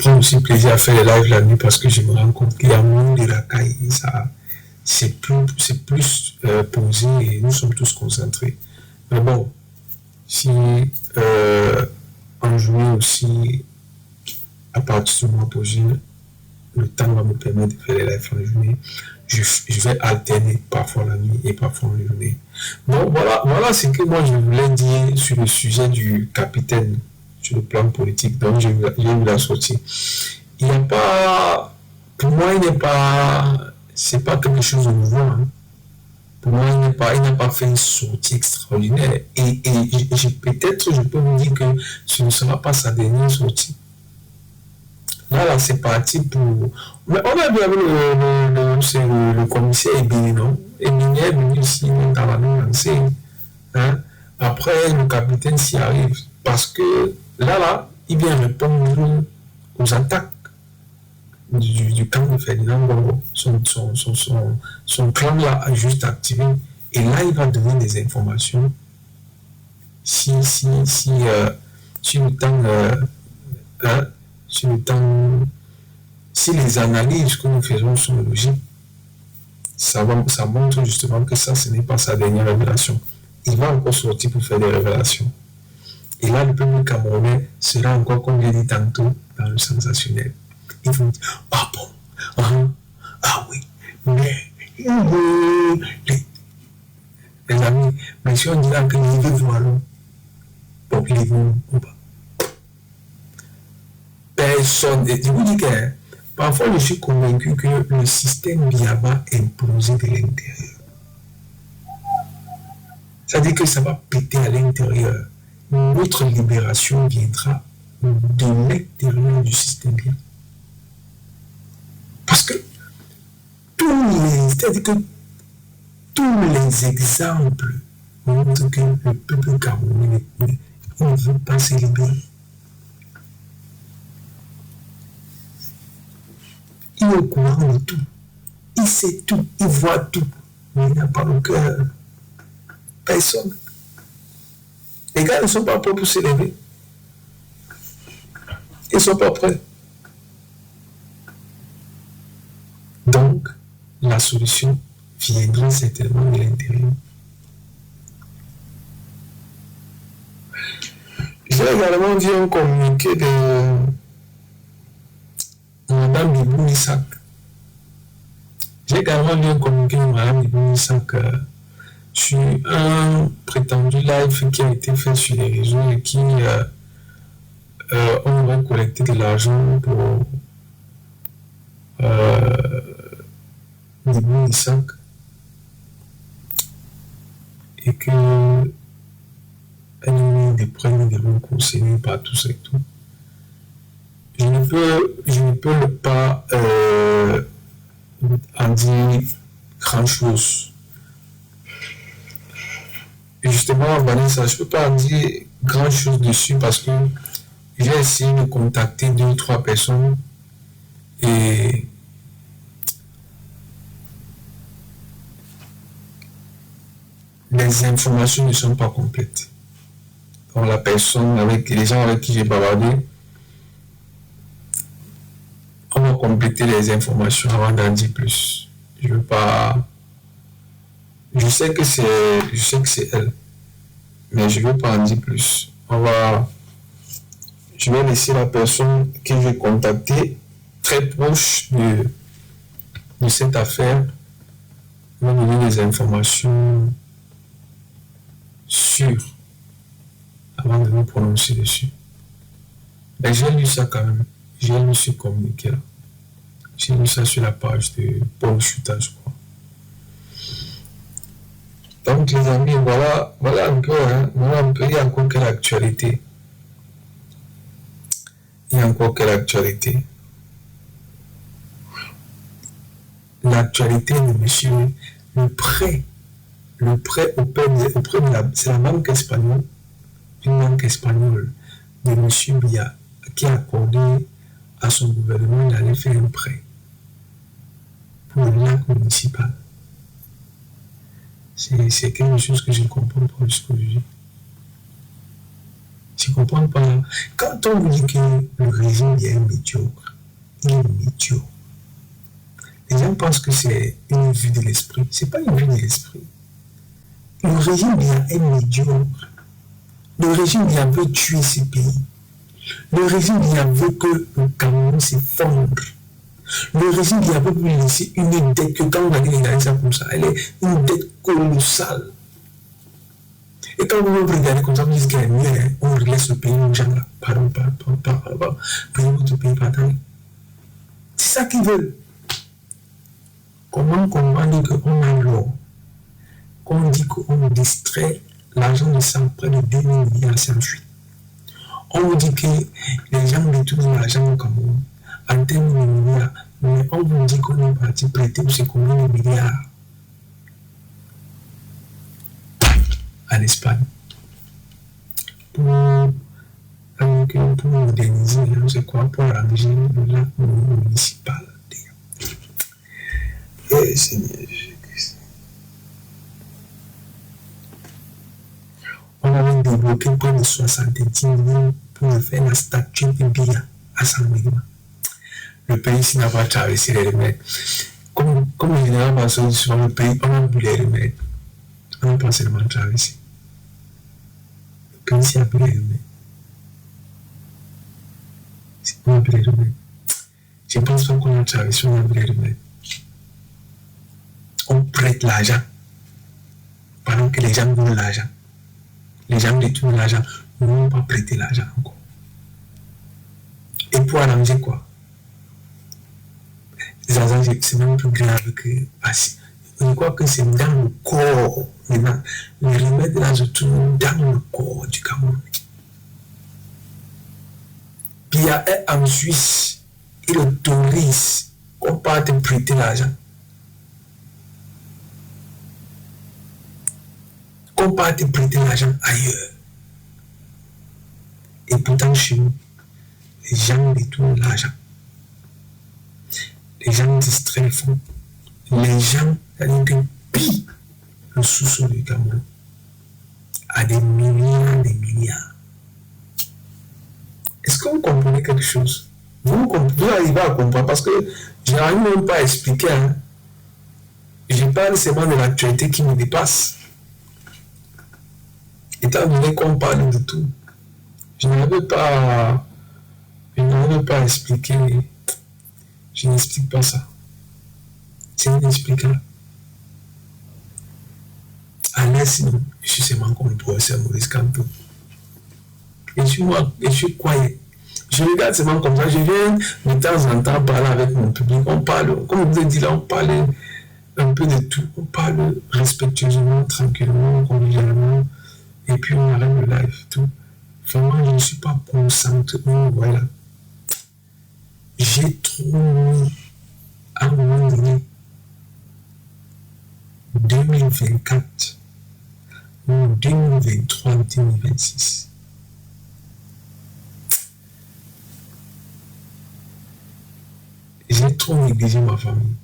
prends aussi plaisir à faire les lives la nuit parce que je me rends compte qu'il y a moins de racailles et ça, c'est plus posé et nous sommes tous concentrés. Mais bon, si en journée aussi, à partir du mois prochain, le temps va me permettre de faire les lives en journée. Je vais alterner parfois la nuit et parfois en journée. Donc voilà ce que moi je voulais dire sur le sujet du capitaine sur le plan politique. Donc j'ai eu la sortie. Il n'y a pas, pour moi il n'est pas, c'est pas quelque chose de nouveau. Hein. Pour moi il n'a pas fait une sortie extraordinaire. Et peut-être je peux vous dire que ce ne sera pas sa dernière sortie. Là, c'est parti pour. Mais on a vu avec le commissaire Ebini, non? Ebini est venu ici dans la même lancée. Hein? Après, le capitaine s'y arrive. Parce que là, il vient répondre aux attaques du camp de Ferdinand Bongo. Son clan là a juste activé. Et là, il va donner des informations. Si le temps. Hein? Si les analyses que nous faisons sont logiques, ça montre justement que ça, ce n'est pas sa dernière révélation. Il va encore sortir pour faire des révélations. Et là, le peuple camerounais sera encore, comme j'ai dit tantôt, dans le sensationnel. Ils vont dire, ah bon, ah oui, mais les amis, mais si on dit là que les deux vont alors, bon, ils vont ou pas. Personne. Et je vous dis que parfois je suis convaincu que le système va imploser de l'intérieur. C'est-à-dire que ça va péter à l'intérieur. Notre libération viendra de l'intérieur du système. Parce que c'est-à-dire que tous les exemples montrent que le peuple camerounais ne veut pas se libérer. Il est au courant de tout. Il sait tout. Il voit tout. Mais il n'a pas le cœur. Personne. Les gars ne sont pas prêts pour s'élever. Ils ne sont pas prêts. Donc, la solution viendra certainement de l'intérieur. J'ai également dit un communiqué de Madame Bibou Isaac. J'ai également lu un communiqué de Madame Bibou Isaac sur un prétendu live qui a été fait sur les réseaux et qui on va collecter de l'argent pour Bibou Isaac et que elle a mis des prêts de l'eau conseillés par tous et tout. Je ne peux pas en dire grand-chose. Justement, Vanessa, je ne peux pas en dire grand-chose dessus parce que j'ai essayé de contacter 2 ou 3 personnes et les informations ne sont pas complètes. Donc la personne, avec les gens avec qui j'ai bavardé, on va compléter les informations avant d'en dire plus. Je veux pas. Je sais que c'est elle, mais je veux pas en dire plus. Je vais laisser la personne que j'ai contactée très proche de cette affaire me donner des informations sûres avant de me prononcer dessus. Mais j'ai lu ça quand même. J'ai lu ce communiqué là. J'ai lu ça sur la page de Paul Chuta, je crois. Donc les amis, voilà un peu, hein, il y a encore quelle actualité. L'actualité de monsieur, le prêt auprès de c'est la banque espagnole, une banque espagnole de monsieur Biya qui a accordé à son gouvernement d'aller faire un prêt pour le lac municipal. C'est quelque chose que je ne comprends pas jusqu'aujourd'hui. Tu comprends pas? Quand on vous dit que le régime est médiocre, il est médiocre. Les gens pensent que c'est une vue de l'esprit. C'est pas une vue de l'esprit. Le régime est médiocre. Le régime veut tuer ces pays. Le régime veut que le Cameroun s'effondre. Le régime veut lui laisser une dette que quand on a dit ça comme ça, elle est une dette colossale. Et quand vous regardez comme ça, vous dites qu'il est mieux, on laisse le pays aux gens là. Pardon, payez votre pays, pardon. C'est ça qu'ils veulent. Comment on dit qu'on a l'or, qu'on dit qu'on distrait l'argent de ça près de 2 000 milliards, c'est ensuite. On vous dit que les gens détournent l'argent au Cameroun en termes de milliards, mais on vous dit qu'on est parti prêter pour ces combien de milliards à l'Espagne pour moderniser, c'est quoi, pour arranger le lac municipal. Et Seigneur Jésus-Christ. On avait débloqué près de 70 millions pour faire la statue de Biya à San Miguel. Le pays s'il n'a pas traversé les remèdes. Comme le général Bassou dit souvent, le pays, on a bu les remèdes. On n'a pas seulement traversé. Le pays s'il a bu les remèdes. On a bu les remèdes. Je pense pas qu'on a traversé, on a bu les remèdes. On prête l'argent pendant que les gens veulent l'argent. Les gens détournent l'argent. Nous n'avons pas prêté l'argent encore. Et pour arranger quoi? Les argent, c'est même plus grave que assis. Je crois que c'est dans le corps. Maintenant, les remèdes là se trouvent dans le corps du Cameroun. Puis il y a un en Suisse, il autorise qu'on part te prêter l'argent. Qu'on part te prêter l'argent ailleurs. Et pourtant, chez nous, les gens détournent l'argent. Les gens distraient le fonds. Les gens, c'est-à-dire que pillent le sous-sol du Cameroun à des milliards, des milliards. Est-ce que vous comprenez quelque chose? Vous arrivez à comprendre parce que je n'arrive même pas à expliquer. Hein. Je parle seulement de l'actualité qui me dépasse. Étant donné qu'on parle de tout, je n'arrive pas à expliquer. Je n'explique pas ça. C'est inexplicable. Allez, sinon, je suis seulement comme le professeur Maurice Kamto. Et je suis croyant. Je regarde seulement comme ça. Je viens de temps en temps parler avec mon public. On parle, comme je vous ai dit là, on parle un peu de tout. On parle respectueusement, tranquillement, convivialement. Et puis on arrête le live, tout. Vraiment, je ne suis pas concentré. Voilà. J'ai trop mis à un moment donné 2024 ou 2023 ou 2026. J'ai trop négligé ma famille.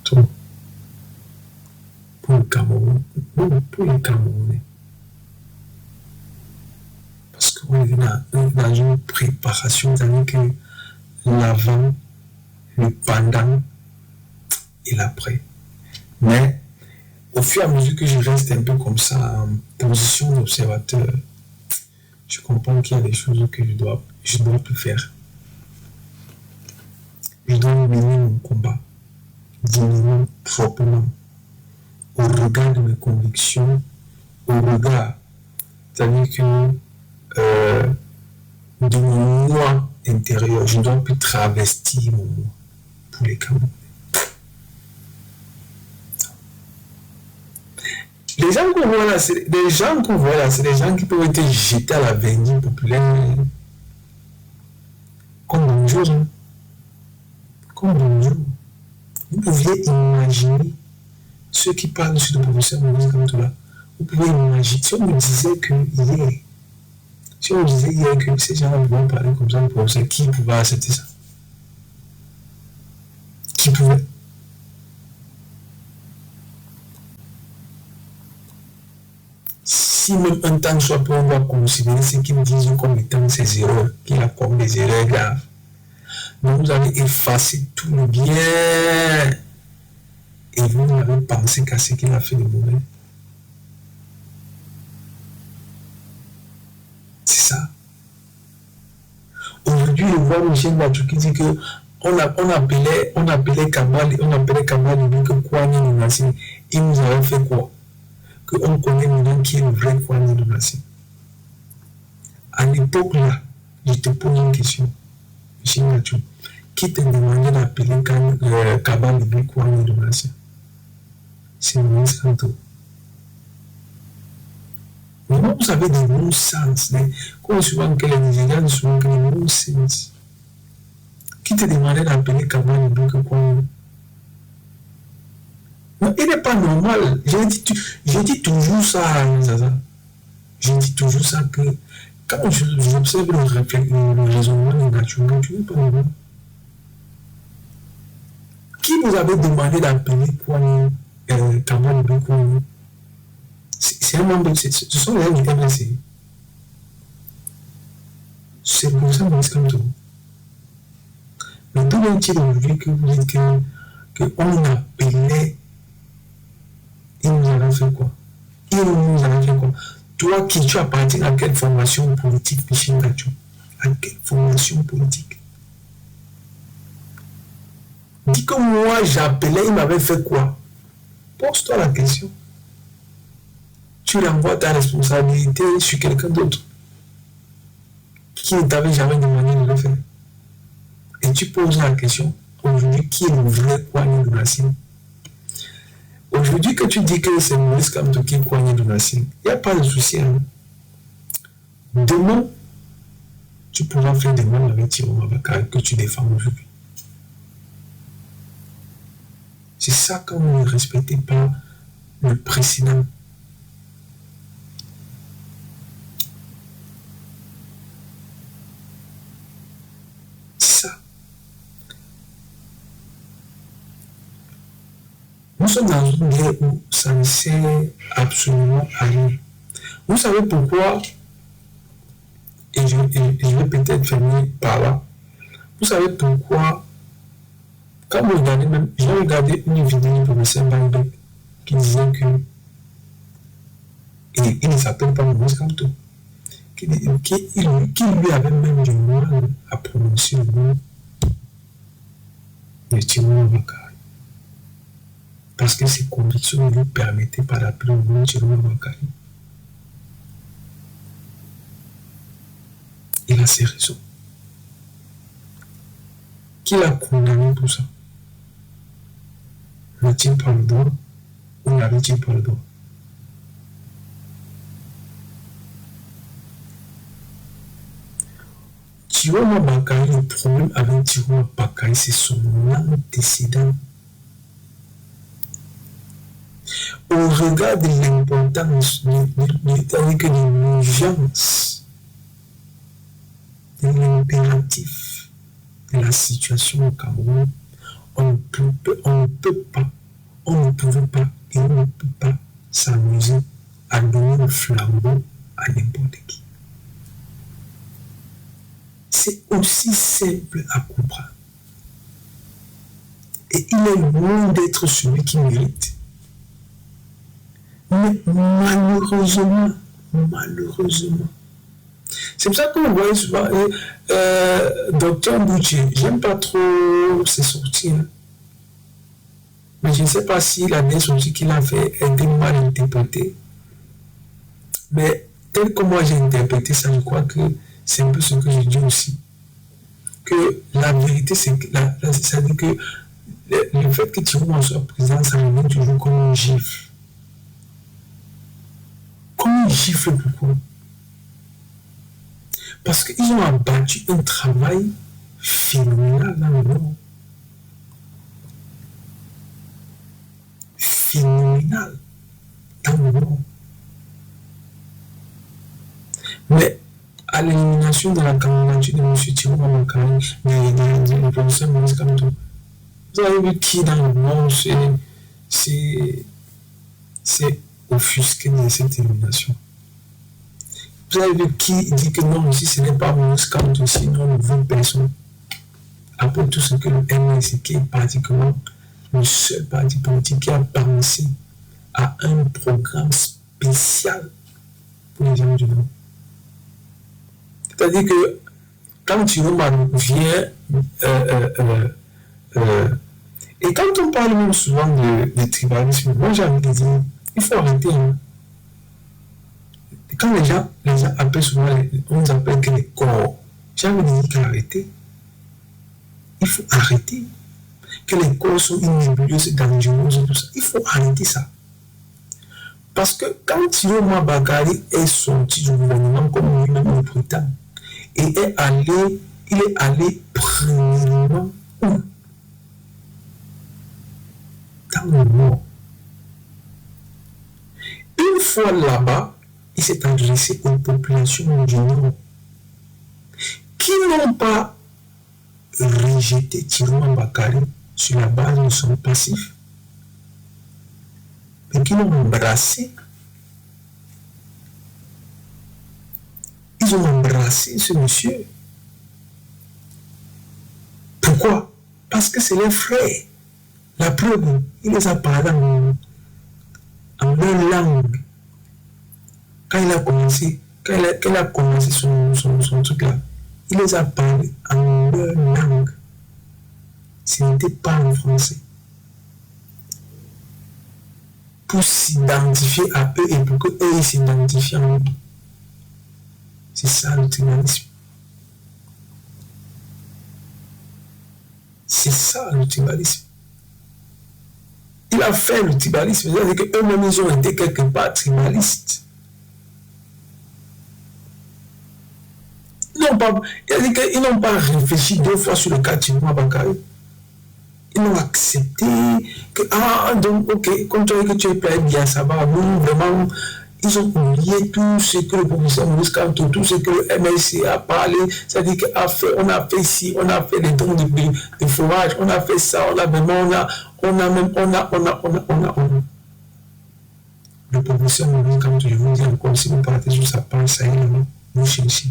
Trop. Pour le Cameroun. Non, pour les Camerounais. Parce qu'on est dans une préparation, c'est-à-dire que l'avant, le pendant et l'après. Mais au fur et à mesure que je reste un peu comme ça, en position d'observateur, je comprends qu'il y a des choses que je dois plus faire. Je dois mener mon combat dignement, proprement, au regard de mes convictions, au regard, c'est-à-dire que de mon moi intérieur, je ne dois plus travestir mon moi pour les Camerounais. Les gens qu'on voit là, c'est des gens qui peuvent être jetés à la vendue populaire. Comme bonjour. Hein. Comme bonjour. Vous pouviez imaginer ceux qui parlent sur le professeur Maurice Kamto là. Vous pouvez imaginer. Si on me disait que ces gens vont parler comme ça, le professeur, qui pouvait accepter ça? Qui pouvait? si même un temps soit peu, on doit considérer ce qu'ils disent comme étant ses erreurs, qu'il a commis des erreurs graves. Donc vous avez effacé tout le bien et vous n'avez pensé qu'à ce qu'il a fait de mauvais. C'est ça. Aujourd'hui, je vois Michel Bachou qui dit que on appelait Kabal que Kwame Nunasi. Il nous avait fait quoi? Qu'on connaît maintenant qui est le vrai Kwame Nunasi. À l'époque là, je te pose une question, Michel Bachou. Qui te demandait d'appeler Kabal Kwame Nunasi? C'est Moïse Kanto. Maintenant, vous avez des non-sens. Comme souvent que les Nigérians sont des non-sens. Qui te demandait d'appeler Kabal Kwame? Non, il n'est pas normal. Je dis toujours ça, Zaza. Je dis toujours ça que quand j'observe le raisonnement naturel, tu n'es pas normal. Qui vous avait demandé d'appeler Kabal Kwame? C'est un membre, ce sont les gens qui t'aiment essayer. C'est pour ça que c'est comme ça. Mais d'où est-il aujourd'hui que vous dites qu'on appelait, il nous avait fait quoi? Il nous avait fait quoi? Toi qui tu appartiens à quelle formation politique, Michel Bachou? À quelle formation politique? Dis que moi j'appelais, il m'avait fait quoi? Pose-toi la question. Tu renvoies ta responsabilité sur quelqu'un d'autre qui ne t'avait jamais demandé de le faire. Et tu poses la question, aujourd'hui, qui est le vrai Kwame Nunasi? Aujourd'hui, que tu dis que c'est Maurice Kamto qui est Kwame Nunasi, il n'y a pas de souci. Hein. Demain, tu pourras faire des mal avec Thierry Mabakar que tu défends aujourd'hui. C'est ça quand vous ne respectez pas le précédent. Nous sommes dans une guerre où ça ne sert absolument à rien. Vous savez pourquoi? Et je vais peut-être finir par là. Vous savez pourquoi? Quand vous regardez même, j'ai regardé une vidéo du professeur Bangbeck qui disait que il ne s'appelle pas Maurice Kamto. Qui lui avait même du mal à prononcer le nom de Thierry Mabakar. Parce que ses convictions ne lui permettaient pas d'appeler le nom de Thierry Mabakar. Il a ses raisons. Qui l'a condamné pour ça? N'a-t-il pas le droit ou n'avait-il pas le droit? Thierry Mabakar, le problème avec Thierry Mabakar, c'est son antécédent. Au regard de l'importance, de l'urgence, de l'impératif de la situation au Cameroun, on ne pouvait pas et on ne peut pas s'amuser à donner le flambeau à n'importe qui. C'est aussi simple à comprendre. Et il est loin d'être celui qui mérite. Mais malheureusement, c'est pour ça que vous voyez souvent, Dr Boucher, j'aime pas trop ses sorties, hein. Mais je ne sais pas si la dernière sortie qu'il a fait est mal interprétée. Mais tel que moi j'ai interprété ça, je crois que c'est un peu ce que je dis aussi. Que la vérité, c'est que c'est-à-dire que le fait que Thierry soit président, ça me met toujours comme un gifle. Comme un gifle, pourquoi? Parce qu'ils ont abattu un travail phénoménal dans le monde. Phénoménal dans le monde. Mais à l'élimination de la candidature de M. Thierry Mabakar, le professeur Maurice Kamto, vous avez vu qui dans le monde s'est offusqué de cette élimination. Vous avez vu qui dit que non, si ce n'est pas Maurice Kamto, sinon nous ne personne. Après tout ce que le MLCK est pratiquement le seul parti politique qui a pensé à un programme spécial pour les gens du monde. C'est-à-dire que quand Chiroma vient, et quand on parle même souvent de tribalisme, moi j'ai envie de dire, il faut arrêter. Hein. Quand les gens appellent souvent, on nous appelle que les corps. J'ai envie de dire qu'il faut arrêter. Il faut arrêter. Que les corps sont une nébuleuse, dangereuse, tout ça. Il faut arrêter ça. Parce que quand Chiroma Bakary est sorti du gouvernement, comme lui-même le prétend, et il est allé premièrement où? Dans le nord. Une fois là-bas, il s'est adressé aux populations du nord qui n'ont pas rejeté Chiroma Bakary sur la base de son passif, mais qui l'ont embrassé. Ils ont embrassé ce monsieur. Pourquoi? Parce que c'est les frères. La preuve, il les a parlé en leur langue. Quand il a commencé, son truc là, il les a parlé en leur langue. Ce n'était pas en français. Pour s'identifier à eux et pour qu'eux ils s'identifient en eux. C'est ça le tribalisme. C'est ça le tribalisme. Il a fait le tribalisme, c'est-à-dire qu'eux-mêmes ils ont été quelque part tribalistes. Ils n'ont pas réfléchi 2 fois sur le cas de Chiroma Bakary. Ils ont accepté que, donc, ok, comme tu as dit que tu es plein bien, ça va, nous, vraiment, ils ont oublié tout ce que le professeur Maurice Kamto, tout ce que le MLC a parlé, c'est-à-dire qu'on a fait ici, on a fait des dons de fourrage, on a fait ça, on a. Le professeur Maurice Kamto, je vous dis encore, si vous partez sur sa page, ça y est, vous cherchez.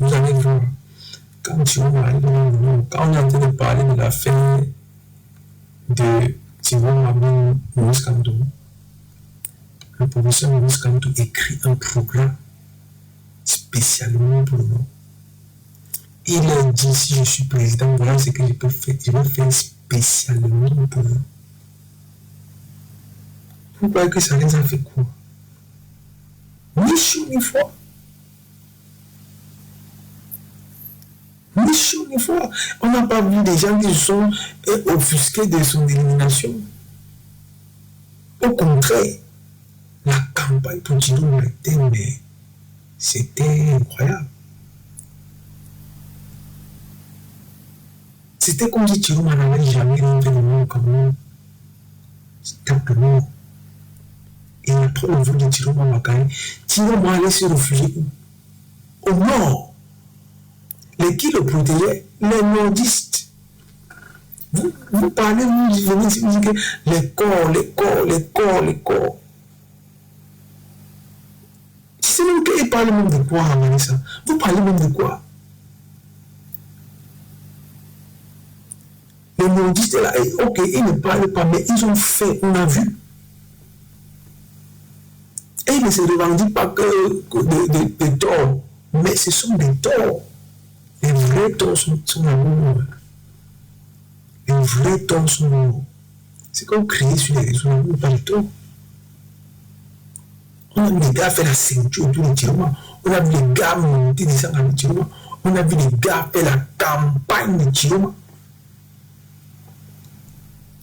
Vous allez voir, quand on est en train de parler de l'affaire de Chiroma Maurice Kamto, le professeur Maurice Kamto écrit un programme spécialement pour nous. Il a dit, si je suis président, voilà ce que je peux faire. Je vais faire spécialement pour vous. Vous croyez que ça les a fait quoi? Ni chaud ni froid. Ni chaud ni froid. On n'a pas vu des gens qui se sont offusqués de son élimination. Au contraire, la campagne pour Chiroma était, mais c'était incroyable. C'était comme si Chiroma n'avait jamais rentré le monde comme nous. Simplement. Et après le vol de Chiroma Bakary, Chiroma allait se réfugier où? Au nord. Les qui le protégeaient? Les nordistes. Vous parlez, vous venez ici, vous dites que les corps. C'est même qu'ils parlent même de quoi, Amanissa? Vous parlez même de quoi? Les nordistes là, ok, ils ne parlent pas, mais ils ont fait, on a vu. Et ils ne se revendiquent pas que de torts, mais ce sont des torts. Les vrais torts sont l'amour. Les vrais torts sont l'amour. C'est comme crier sur les réseaux, l'amour, pas le tort. On a vu les gars faire la ceinture autour de Chiroma. On a vu les gars monter des sangs avec Chiroma. On a vu les gars faire la campagne de Chiroma.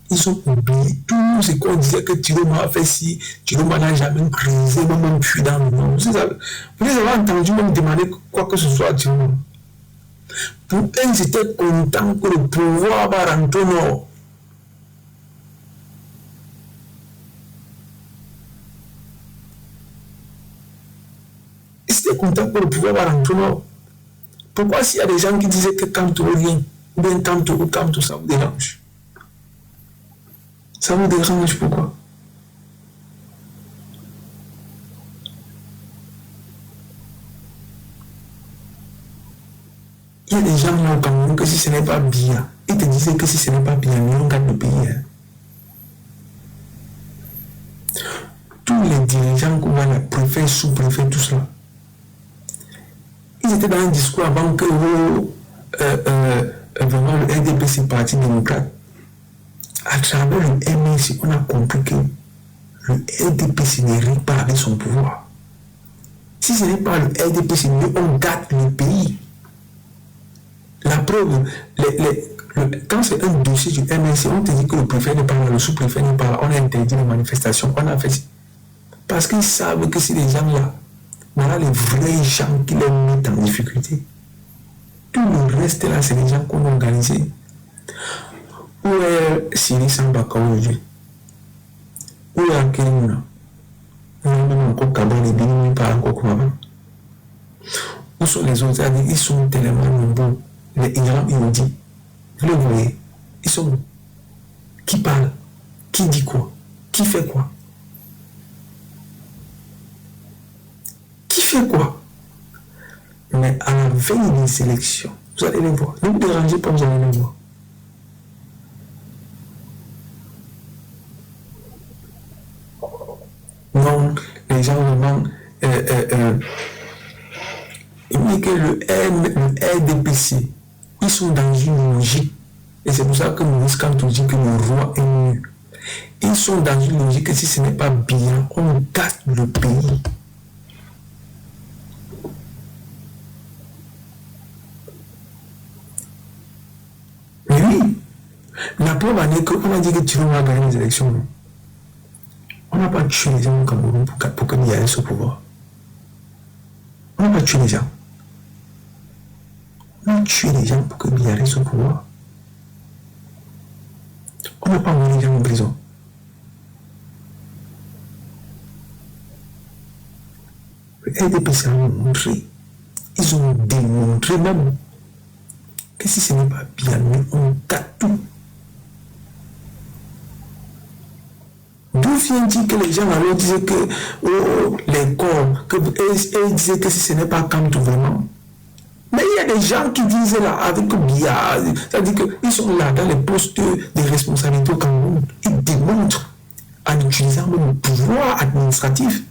Ils ont oublié tout ce qu'on disait que Chiroma a fait si Chiroma n'a jamais brisé, même fui dans le monde. Vous les avez entendu même demander quoi que ce soit à Chiroma. Pour eux, ils étaient contents que le pouvoir va rentrer au nord. Ils étaient contents que le pouvoir va rentrer au nord. Pourquoi s'il y a des gens qui disaient que Kamto revient, ou bien Kamto, ça vous dérange? Ça vous dérange pourquoi? des gens là au Cameroun que si ce n'est pas bien, ils te disaient que si ce n'est pas bien, on gagne le pays. Hein. Tous les dirigeants qu'on a, préfets, sous-préfets, tout cela, ils étaient dans un discours avant que vraiment le RDP, c'est parti démocrate. À travers le MNC, on a compris que le RDP n'hérite pas avec son pouvoir. Si ce n'est pas le RDP, on gâte le pays. La preuve, quand c'est un dossier du MNC, on te dit que le préfet n'est pas là, le sous-préfet n'est pas là, on a interdit les manifestations, on a fait. Parce qu'ils savent que si les gens là, voilà les vrais gens qui les mettent en difficulté. Tout le reste là, c'est les gens qu'on a organisés. Où est Siri Sambaka aujourd'hui? Où est Akemouna? On a même encore Kabon et Bénin, pas encore comme avant. Où sont les autres? Ils sont tellement nombreux. Les Iran, ils ont dit. Vous le voyez? Ils sont. Qui parle? Qui dit quoi? Qui fait quoi? Qui fait quoi? Mais à la veille des élections, vous allez les voir. Ne vous dérangez pas, vous allez les voir. Non, les gens vraiment. Il dit que le RDPC, ils sont dans une logique. Et c'est pour ça que Maurice Kamto dit que le roi est mieux. Ils sont dans une logique que si ce n'est pas bien, on gâte le pays. Mais oui, la preuve en est qu'on a dit que Thilo va gagner les élections. Non? On n'a pas tué les gens au Cameroun pour que Biya ait au pouvoir. On n'a pas tué les gens. On a tué les gens pour que Biya ait au pouvoir. On n'a pas mis les gens en prison. Le RDPC a montré, ils ont démontré même que si ce n'est pas bien, on gâte tout. D'où vient-il que les gens alors disaient que les corps, et ils disaient que si ce n'est pas Kamto vraiment. Mais il y a des gens qui disent là, avec Biya, c'est-à-dire qu'ils sont là dans les postes de responsabilité au Cameroun. Ils démontrent, en utilisant le pouvoir administratif,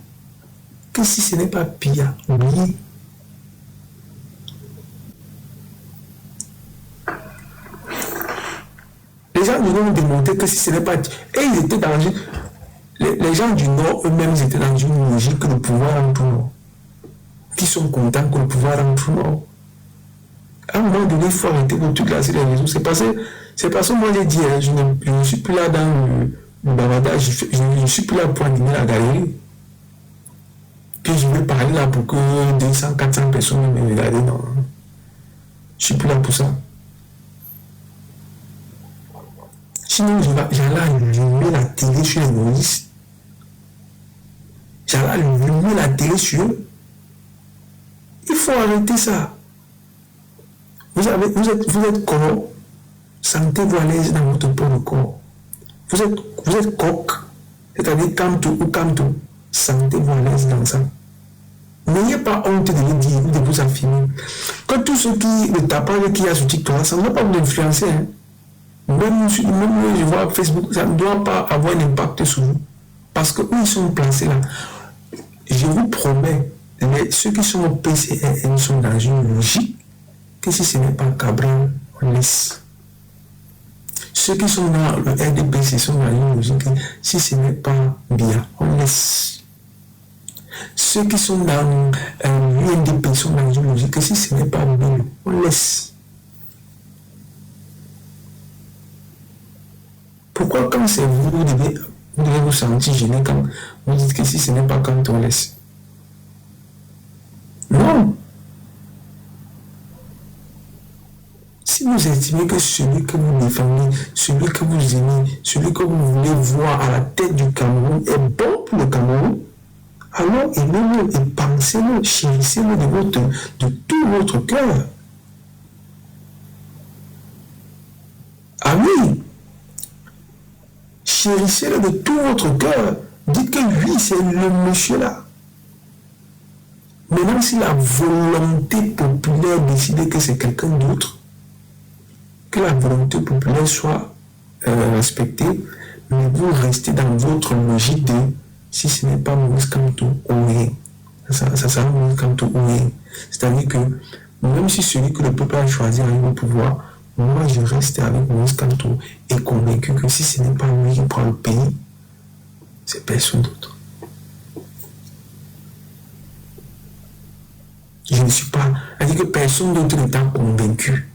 que si ce n'est pas Biya, oubliez. Les gens du Nord ont démontré que si ce n'est pas... Et ils étaient dans une... Les gens du Nord eux-mêmes étaient dans une logique que le pouvoir entre nous. Qui sont contents que le pouvoir entre nous. À un moment donné, il faut arrêter de tout classer les réseaux. C'est parce que moi j'ai dit, je ne suis plus là dans le bavardage, je ne suis plus là pour animer la galerie. Puis je vais parler là pour que 200, 400 personnes me regardent. Non. Je ne suis plus là pour ça. Sinon, j'allais allumer la télé sur les nourrices. J'allais allumer la télé sur eux. Il faut arrêter ça. Vous êtes corps. Sentez-vous à l'aise dans votre propre corps. Vous êtes coq. C'est-à-dire Kamto ou Kamto. Sentez-vous à l'aise dans ça. N'ayez pas honte de le dire, de vous affirmer. Que tout ce qui, le tapage qu'il y a sur TikTok, ça ne va pas vous influencer. Hein. Même je vois Facebook, ça ne doit pas avoir un impact sur vous. Parce que où ils sont placés là, je vous promets, ceux qui sont au PCRN sont dans une logique que si ce n'est pas Cabral, on laisse. Ceux qui sont dans le RDPC sont dans une logique que si ce n'est pas bien, on laisse. Ceux qui sont dans l'UNDP sont dans une logique que si ce n'est pas bien, on laisse. Pourquoi quand c'est vous, vous devez vous sentir gêné quand vous dites que si ce n'est pas quand on laisse? Non. Si vous estimez que celui que vous défendez, celui que vous aimez, celui que vous voulez voir à la tête du Cameroun est bon pour le Cameroun, alors aimez-le et pensez-le, chérissez-le de tout votre cœur. Ah oui! Chérissez-le de tout votre cœur. Dites que oui, c'est le monsieur là. Maintenant, Même si la volonté populaire décide que c'est quelqu'un d'autre, que la volonté populaire soit respectée, mais vous restez dans votre logique de si ce n'est pas Maurice Kamto ou rien. Ça sera Maurice Kamto ou rien. C'est-à-dire que même si celui que le peuple a choisi arrive au pouvoir, moi je reste avec Maurice Kamto et convaincu que si ce n'est pas lui qui prend le pays, c'est personne d'autre. Je ne suis pas. C'est-à-dire que personne d'autre n'est pas convaincu.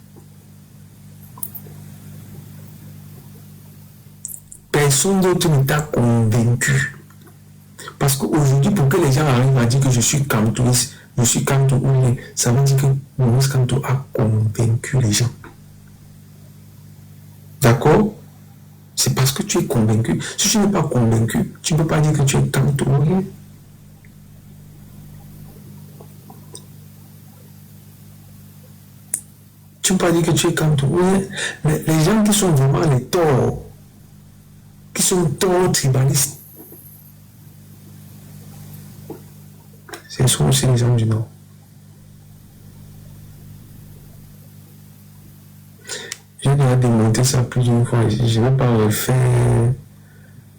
Personne d'autre n'est pas convaincu. Parce qu'aujourd'hui, pour que les gens arrivent à dire que je suis Kamtoiste, je suis Kamto, ça veut dire que Maurice Kamto a convaincu les gens. D'accord? C'est parce que tu es convaincu. Si tu n'es pas convaincu, tu ne peux pas dire que tu es Kamto. Tu ne peux pas dire que tu es Kamto. Mais les gens qui sont vraiment les torts, qui sont torts tribalistes, ce sont aussi les gens du Nord. J'ai déjà démonté ça plus d'une fois. Je ne vais pas refaire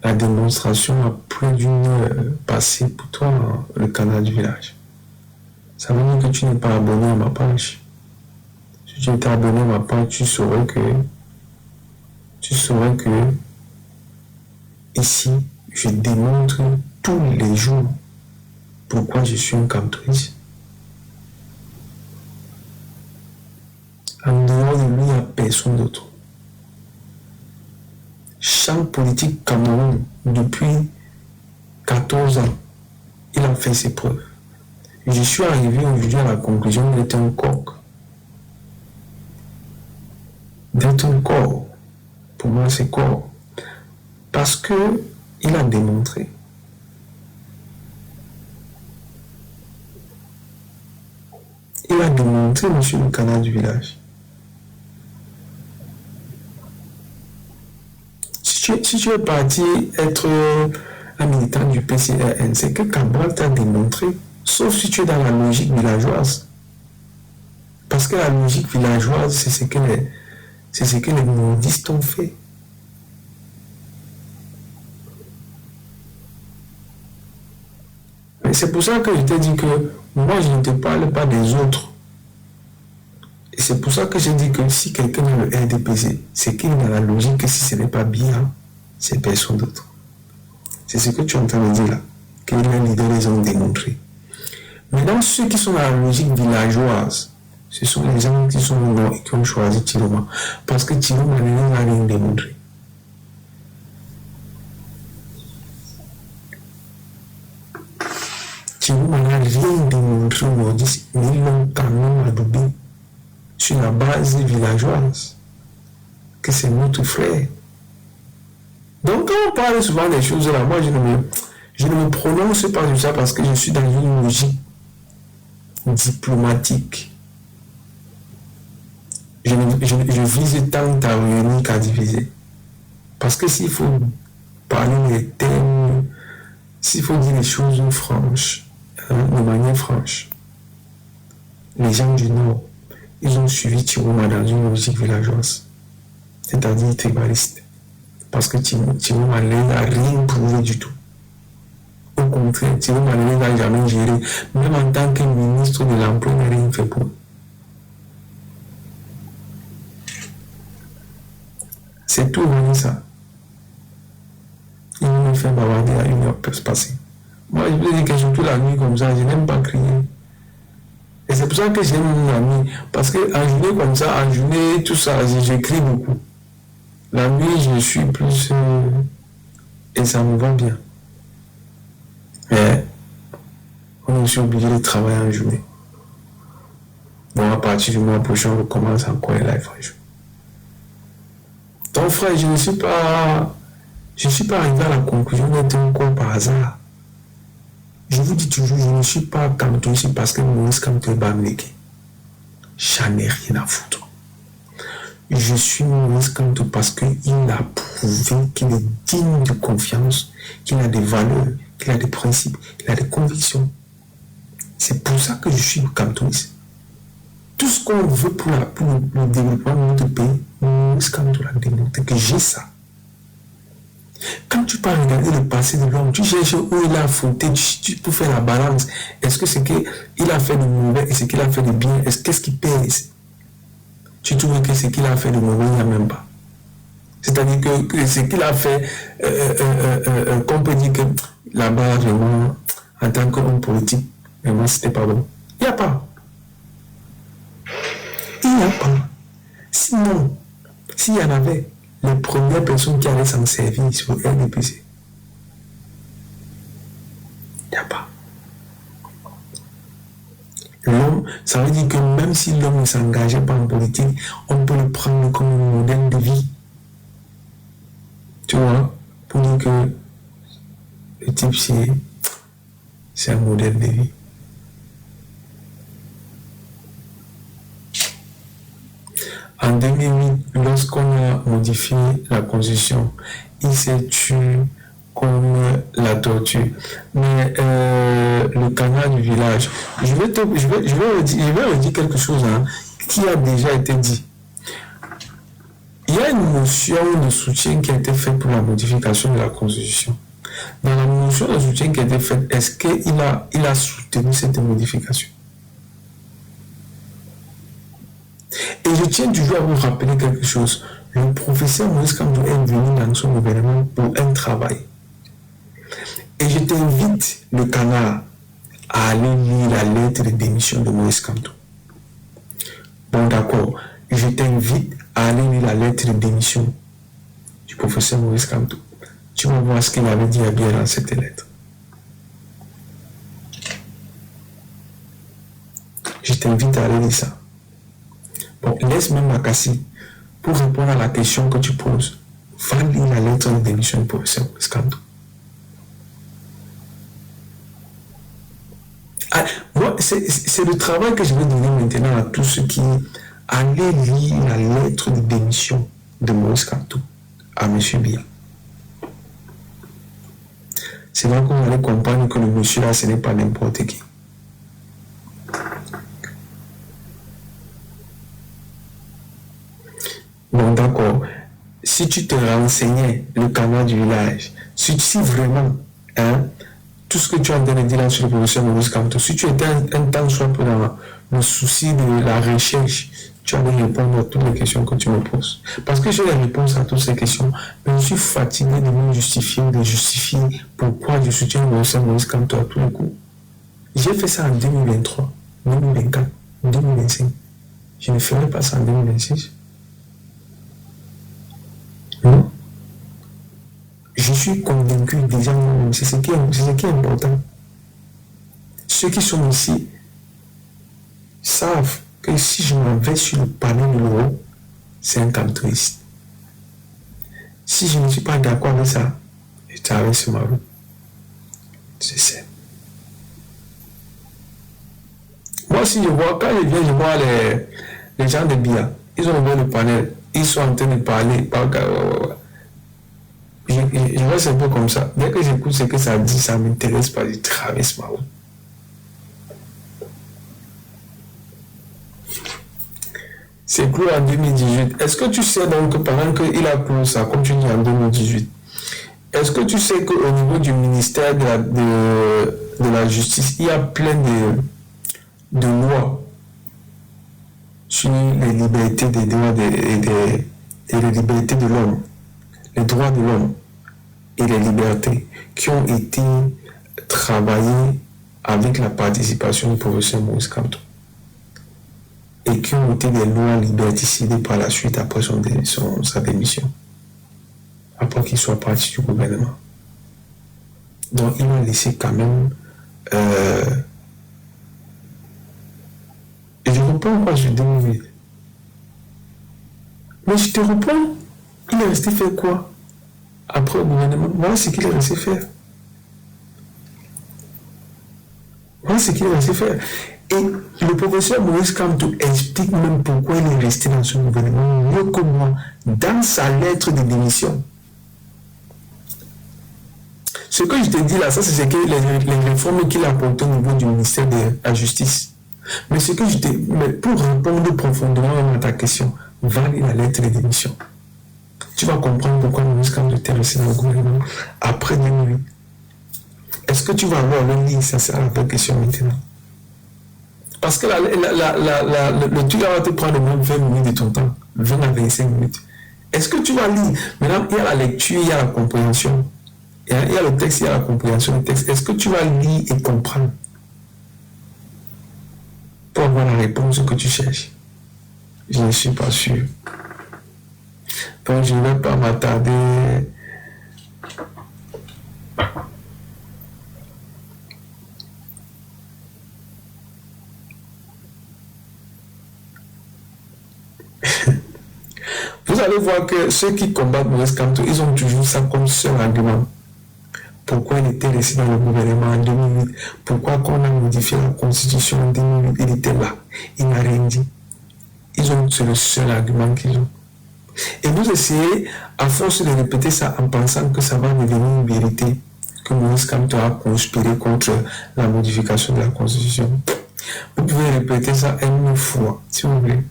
la démonstration à plus d'une heure passée pour toi, le canal du village. Ça veut dire que tu n'es pas abonné à ma page. Si tu étais abonné à ma page, tu saurais que ici, je démontre tous les jours pourquoi je suis un Kamtoiste. En dehors de lui, il n'y a personne d'autre. Champ politique Cameroun, depuis 14 ans, il a fait ses preuves. Je suis arrivé aujourd'hui à la conclusion d'être un coq. D'être un corps. Pour moi, c'est corps. Parce que il a démontré. Il a démontré, monsieur le canal du village. Si tu es parti être un militant du PCRN, c'est que Cabral t'a démontré, sauf si tu es dans la logique villageoise. Parce que la logique villageoise, c'est ce que les nordistes ont fait. Mais c'est pour ça que je t'ai dit que moi, je ne te parle pas des autres. Et c'est pour ça que je dis que si quelqu'un a le RDPC, c'est qu'il est dans la logique que si ce n'est pas bien, c'est personne d'autre. C'est ce que tu es en train de dire là, que les leaders les ont démontré. Maintenant, ceux qui sont dans la logique villageoise, ce sont les gens qui sont morts et qui ont choisi Tiroma. Parce que Tiroma n'a rien démontré. Tiroma n'a rien démontré aux nordistes, mais ils l'ont quand même adoubé sur la base villageoise, que c'est notre frère. Donc quand on parle souvent des choses là, moi je ne me prononce pas sur ça parce que je suis dans une logique diplomatique. Je vise tant à réunir qu'à diviser. Parce que s'il faut parler des thèmes, s'il faut dire les choses franches, de manière franche, les gens du Nord, ils ont suivi Tiroma dans une logique villageoise, c'est-à-dire tribaliste. Parce que Tiroma n'a rien prouvé du tout. Au contraire, Tiroma n'a jamais géré. Même en tant que ministre de l'Emploi, il n'a rien fait pour eux. C'est tout, ça. Il me fait bavarder à 1 heure passée. Moi, je veux dire que surtout la nuit comme ça, je n'aime pas crier. Et c'est pour ça que j'aime mon ami. Parce qu'en journée comme ça, en journée, tout ça, j'écris beaucoup. La nuit, je suis plus... et ça me va bien. Mais on est aussi obligé de travailler en journée. Bon, à partir du mois prochain, on recommence encore les lives en journée. Donc frère, je ne suis pas arrivé à la conclusion d'être un corps par hasard. Je vous dis toujours, je ne suis pas Kamto ici parce que Maurice Kamto est Bamlégué. J'en ai rien à foutre. Je suis Maurice Kamto parce qu'il a prouvé qu'il est digne de confiance, qu'il a des valeurs, qu'il a des principes, qu'il a des convictions. C'est pour ça que je suis cantoniste. Tout ce qu'on veut pour le développement de notre pays, Maurice Kamto a démontré que j'ai ça. Quand tu peux regarder le passé de l'homme, tu cherches où il a fauté, tu peux faire la balance. Est-ce que ce qu'il a fait de mauvais et ce qu'il a fait de bien, qu'est-ce qui pèse? Tu trouves que ce qu'il a fait de mauvais, il n'y a même pas. C'est-à-dire que ce qu'il a fait, qu'on peut dire que là-bas, vraiment, en tant qu'homme politique, vraiment, c'était pas bon. Il n'y a pas. Il n'y a pas. Sinon, s'il y en avait, les premières personnes qui allaient s'en servir sur le RDPC, il n'y a pas. L'homme, ça veut dire que même si l'homme ne s'engageait pas en politique, on peut le prendre comme un modèle de vie. Tu vois, pour dire que le type, c'est un modèle de vie. En 2008, lorsqu'on a modifié la Constitution, il s'est tué comme la tortue. Mais le canal du village, je vais redire quelque chose qui a déjà été dit. Il y a une motion de soutien qui a été faite pour la modification de la Constitution. Dans la motion de soutien qui a été faite, est-ce qu'il a soutenu cette modification? Et je tiens toujours à vous rappeler quelque chose. Le professeur Maurice Kamto est venu dans son gouvernement pour un travail. Et je t'invite, le canard, à aller lire la lettre de démission de Maurice Kamto. Bon, d'accord. Je t'invite à aller lire la lettre de démission du professeur Maurice Kamto. Tu vas voir ce qu'il avait dit à bien dans cette lettre. Je t'invite à aller lire ça. Bon, laisse même Makassi pour répondre à la question que tu poses. Va lire la lettre de démission du professeur Maurice Kamto. Moi, c'est le travail que je vais donner maintenant à tous ceux qui allaient lire la lettre de démission de Maurice Kamto à M. Biya. C'est là qu'on allait comprendre que le monsieur là, ce n'est pas n'importe qui. Bon, d'accord. Si tu te renseignais le canal du village, si vraiment, tout ce que tu as en train de dire là sur le professeur Maurice Kamto, si tu étais un temps soit peu dans le souci de la recherche, tu allais répondre à toutes les questions que tu me poses. Parce que j'ai les réponses à toutes ces questions, mais je suis fatigué de me justifier, de justifier pourquoi je soutiens le professeur Maurice Kamto à tous les coups. J'ai fait ça en 2023, 2024, 2025. Je ne ferai pas ça en 2026. Non. Je suis convaincu déjà, c'est ce qui est important. Ceux qui sont ici savent que si je m'en vais sur le panneau de l'euro, c'est un cantoiste. Si je ne suis pas d'accord avec ça, je traverse ma route. C'est ça. Moi, si je vois, quand je viens, je vois les gens de Biya, ils ont ouvert le panel, ils sont en train de parler. Je reste un peu comme ça. Dès que j'écoute ce que ça dit, ça ne m'intéresse pas, je traverse ma route. C'est clos en 2018. Est-ce que tu sais donc que pendant qu'il a clos ça, comme tu dis en 2018, est-ce que tu sais qu'au niveau du ministère de la Justice, il y a plein de lois sur les libertés des droits et les libertés de l'homme, les droits de l'homme et les libertés qui ont été travaillées avec la participation du professeur Maurice Kamto et qui ont été des lois liberticides par la suite après sa démission, après qu'il soit parti du gouvernement. Donc il m'a laissé quand même et je reprends quoi sur 2008. Mais je te reprends, il est resté faire quoi après le gouvernement? Voilà ce qu'il est resté faire. Voilà ce qu'il est resté faire. Et le professeur Maurice Kamto explique même pourquoi il est resté dans ce gouvernement mieux que moi dans sa lettre de démission. Ce Ce que je te dis là, ça c'est que les réformes qu'il a apportées au niveau du ministère de la Justice. Mais ce que mais pour répondre profondément à ta question, va lire la lettre de démission. Tu vas comprendre pourquoi Maurice Kamto était resté dans le gouvernement après 2008. Est-ce que tu vas avoir le lire? Ça c'est la vraie question maintenant. Parce que le truc va te prendre au moins 20 minutes de ton temps, 20 à 25 minutes. Est-ce que tu vas lire? Maintenant, il y a la lecture, il y a la compréhension. Il y a le texte, il y a la compréhension du texte. Est-ce que tu vas lire et comprendre pour avoir la réponse que tu cherches? Je ne suis pas sûr. Donc, je ne vais pas m'attarder. Vous allez voir que ceux qui combattent Maurice Kamto, ils ont toujours ça comme seul argument. Pourquoi il était resté dans le gouvernement en 2008? Pourquoi quand on a modifié la constitution en 2008, il était là? Il n'a rien dit. C'est le seul argument qu'ils ont. Et vous essayez, à force de répéter ça en pensant que ça va devenir une vérité, que Maurice Kamto a conspiré contre la modification de la constitution. Vous pouvez répéter ça une fois, si vous voulez.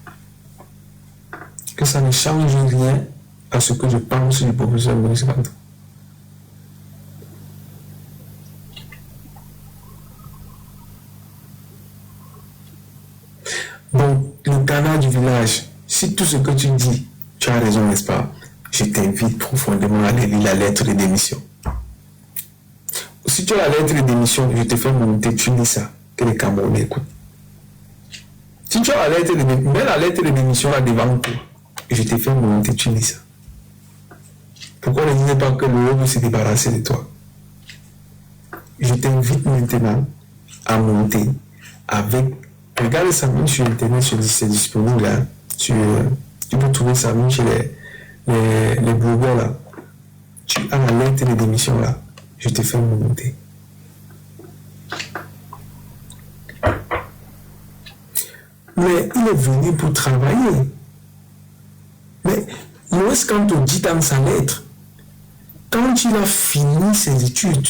Que ça ne change rien à ce que je pense du professeur Maurice Kamto. Donc, le canard du village, si tout ce que tu dis, tu as raison, n'est-ce pas? Je t'invite profondément à aller lire la lettre de démission. Si tu as la lettre de démission, je te fais monter, tu lis ça, que les Camerounais écoutent. Si tu as la lettre de démission, mets la lettre de démission là devant toi, je te fais monter, tu lis ça. Pourquoi ne disais pas que le haut veut se débarrasser de toi? Je t'invite maintenant à monter avec. Regarde ça même sur Internet, c'est disponible là. Tu peux trouver ça même chez les blogueurs là. Tu as la lettre de démission là. Je te fais monter. Mais il est venu pour travailler. Mais Maurice Kamto dit dans sa lettre, quand il a fini ses études,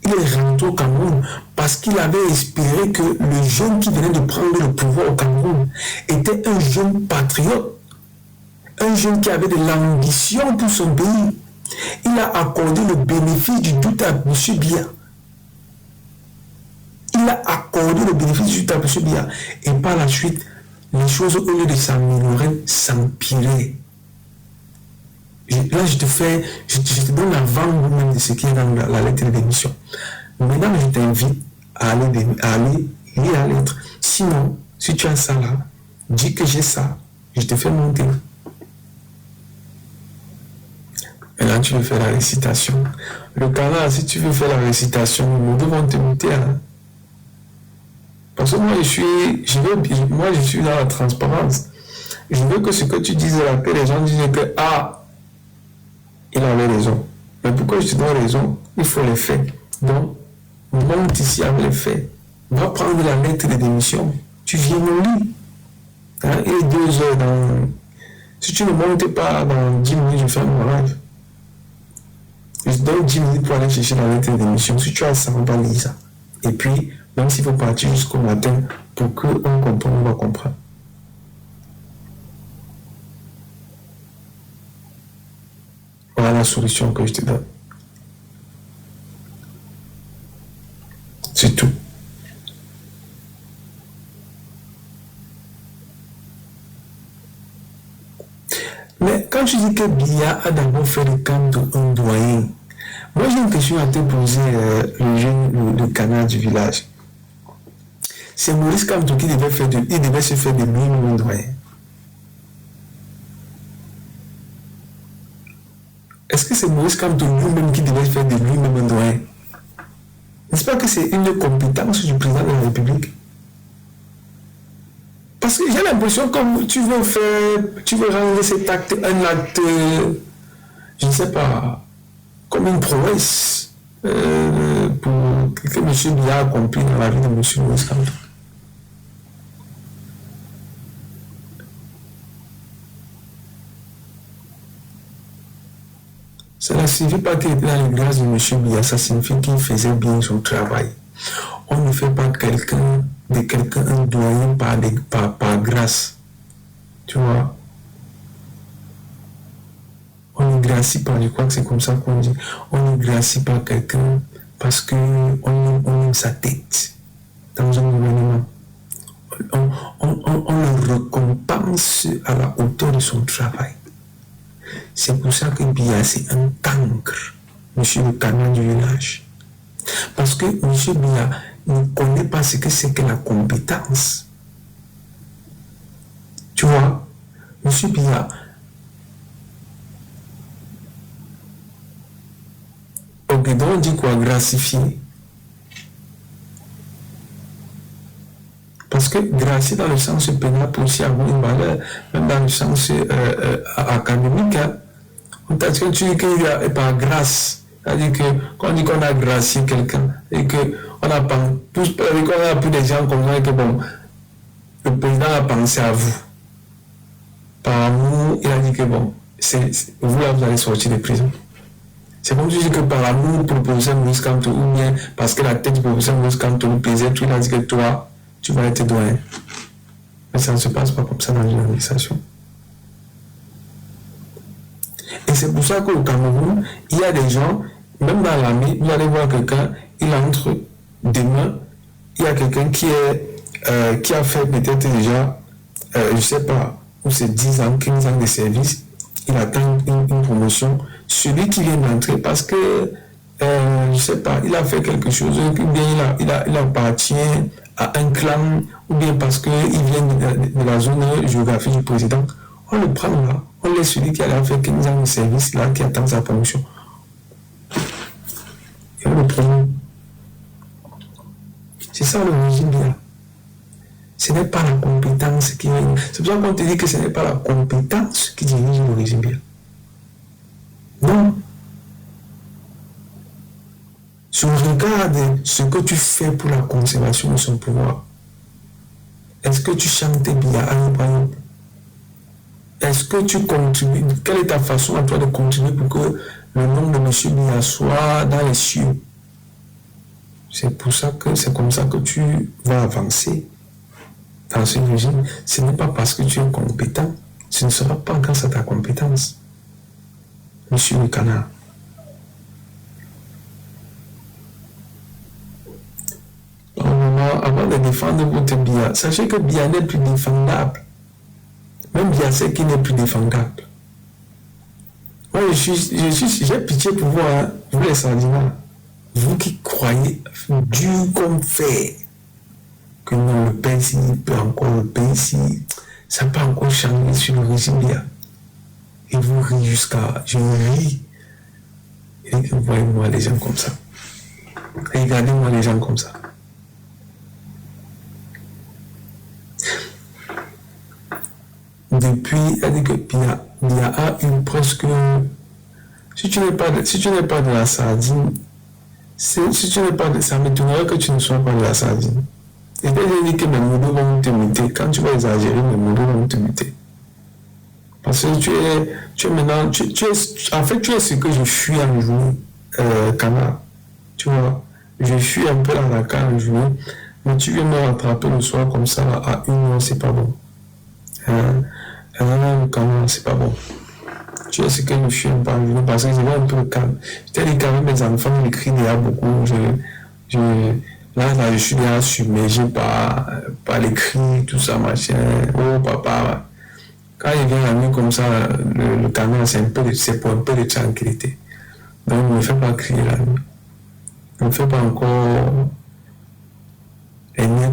il est rentré au Cameroun parce qu'il avait espéré que le jeune qui venait de prendre le pouvoir au Cameroun était un jeune patriote, un jeune qui avait de l'ambition pour son pays. Il a accordé le bénéfice du doute à M. Biya. Il a accordé le bénéfice du doute à M. Biya. Et par la suite, les choses, au lieu de s'améliorer, s'empiraient. Là, je te donne l'avant-goût de ce qui est dans la lettre de démission. Maintenant, je t'invite à aller lire la lettre. Sinon, si tu as ça là, dis que j'ai ça, je te fais monter. Maintenant, tu veux faire la récitation. Le canard, si tu veux faire la récitation, nous devons te monter. Hein. Parce que moi, je suis dans la transparence. Je veux que ce que tu dises là, que les gens disent que, il avait raison. Mais pourquoi je te donne raison? Il faut les faits. Donc, monte ici avec les faits. Va prendre la lettre de démission. Tu viens au lit. Hein? Il est 2 heures dans... Si tu ne montes pas dans 10 minutes, je fais mon live. Je te donne 10 minutes pour aller chercher la lettre de démission. Si tu as ça, on va lire ça. Et puis, même s'il faut partir jusqu'au matin pour qu'on comprenne, on va comprendre. Voilà la solution que je te donne. C'est tout. Mais quand tu dis que Biya a d'abord fait le camp d'un doyen, moi j'ai une question à te poser, le canard du village. C'est Maurice Kamto qui devait se faire de lui-même un doyen. Est-ce que c'est Maurice Kamto lui-même qui devait faire de lui-même un doyen? N'est-ce pas que c'est une compétence du président de la République? Parce que j'ai l'impression que tu veux rendre cet acte un acte, je ne sais pas, comme une prouesse pour que M. Biya a accompli dans la vie de M. Maurice Kamto. Ça ne signifie pas qu'il était dans les grâces de M. Biya, ça signifie qu'il faisait bien son travail. On ne fait pas de quelqu'un un doyen par grâce. Tu vois? On ne gracie pas, je crois que c'est comme ça qu'on dit. On ne gracie pas quelqu'un parce qu'on aime sa tête dans un gouvernement. On le récompense à la hauteur de son travail. C'est pour ça que Biya, c'est un cancre, monsieur le canal du village. Parce que monsieur Biya ne connaît pas ce que c'est que la compétence. Tu vois, monsieur Biya, ok, donc on dit quoi, gracifier. Parce que gracier dans le sens pénal peut aussi avoir une valeur, même dans le sens académique. Hein. On t'a dit que tu dis qu'il y a par grâce. C'est-à-dire que quand on dit qu'on a gracié quelqu'un et qu'on a plus des gens comme ça et que bon, le président a pensé à vous. Par amour, il a dit que bon, vous là, vous allez sortir de prison. C'est comme si tu dis que par amour pour le professeur Maurice Kamto ou bien parce que la tête du professeur Maurice Kamto vous pesait, il a dit que toi, tu vas être doyen. Mais ça ne se passe pas comme ça dans une organisation. Et c'est pour ça qu'au Cameroun, il y a des gens, même dans l'armée, vous allez voir quelqu'un, il entre demain, il y a quelqu'un qui a fait peut-être déjà, je ne sais pas, ou c'est 10 ans, 15 ans de service, il attend une promotion. Celui qui vient d'entrer parce que, je ne sais pas, il a fait quelque chose, ou bien il appartient à un clan, ou bien parce qu'il vient de la zone géographique du président, on le prend là, on laisse celui qui a fait 15 ans de service là, qui attend sa promotion. Et on le prend. C'est ça le régime bien. Ce n'est pas la compétence qui est. C'est pour ça qu'on te dit que ce n'est pas la compétence qui dirige le régime bien. Non. Si on regarde ce que tu fais pour la conservation de son pouvoir, est-ce que tu chantes bien à un Est-ce que tu contribues? Quelle est ta façon à toi de contribuer pour que le nom de M. Biya soit dans les cieux? C'est comme ça que tu vas avancer dans ce régime. Ce n'est pas parce que tu es compétent. Ce ne sera pas grâce à ta compétence. Monsieur le canard. Avant de défendre votre Biya, sachez que Biya n'est plus défendable. Même Biya sait qu'il n'est plus défendable. Moi, j'ai pitié pour vous, hein, vous les sardinats. Vous qui croyez dur comme fer que non, le pays peut encore, le pays ça peut encore changer sur le régime Biya. Et vous riez jusqu'à. Je ris. Et voyez-moi les gens comme ça. Regardez-moi les gens comme ça. Depuis, elle dit que Biya a eu presque. Si tu n'es pas de la sardine, si tu n'es pas de ça m'étonnerait que tu ne sois pas de la sardine. Et puis j'ai dit que mes modos vont te muter. Quand tu vas exagérer, mes modos vont te muter. Parce que tu es maintenant, en fait, tu es ce que je fuis en journée, canard. Tu vois, je fuis un peu la Dakar en journée, mais tu viens me rattraper le soir comme ça à 1 heure, c'est pas bon. Canard, c'est pas bon. Tu es ce que je fuis un peu en journée parce que je vais un peu calme. Je t'ai dit quand même mes enfants m'écrivent déjà beaucoup. Là, je suis déjà submergé par les cris, tout ça, machin. Oh, papa. Quand il vient la nuit comme ça, le canard, c'est pour un peu de tranquillité. Donc, ne me fais pas crier la nuit. Ne me fais pas encore. Les miens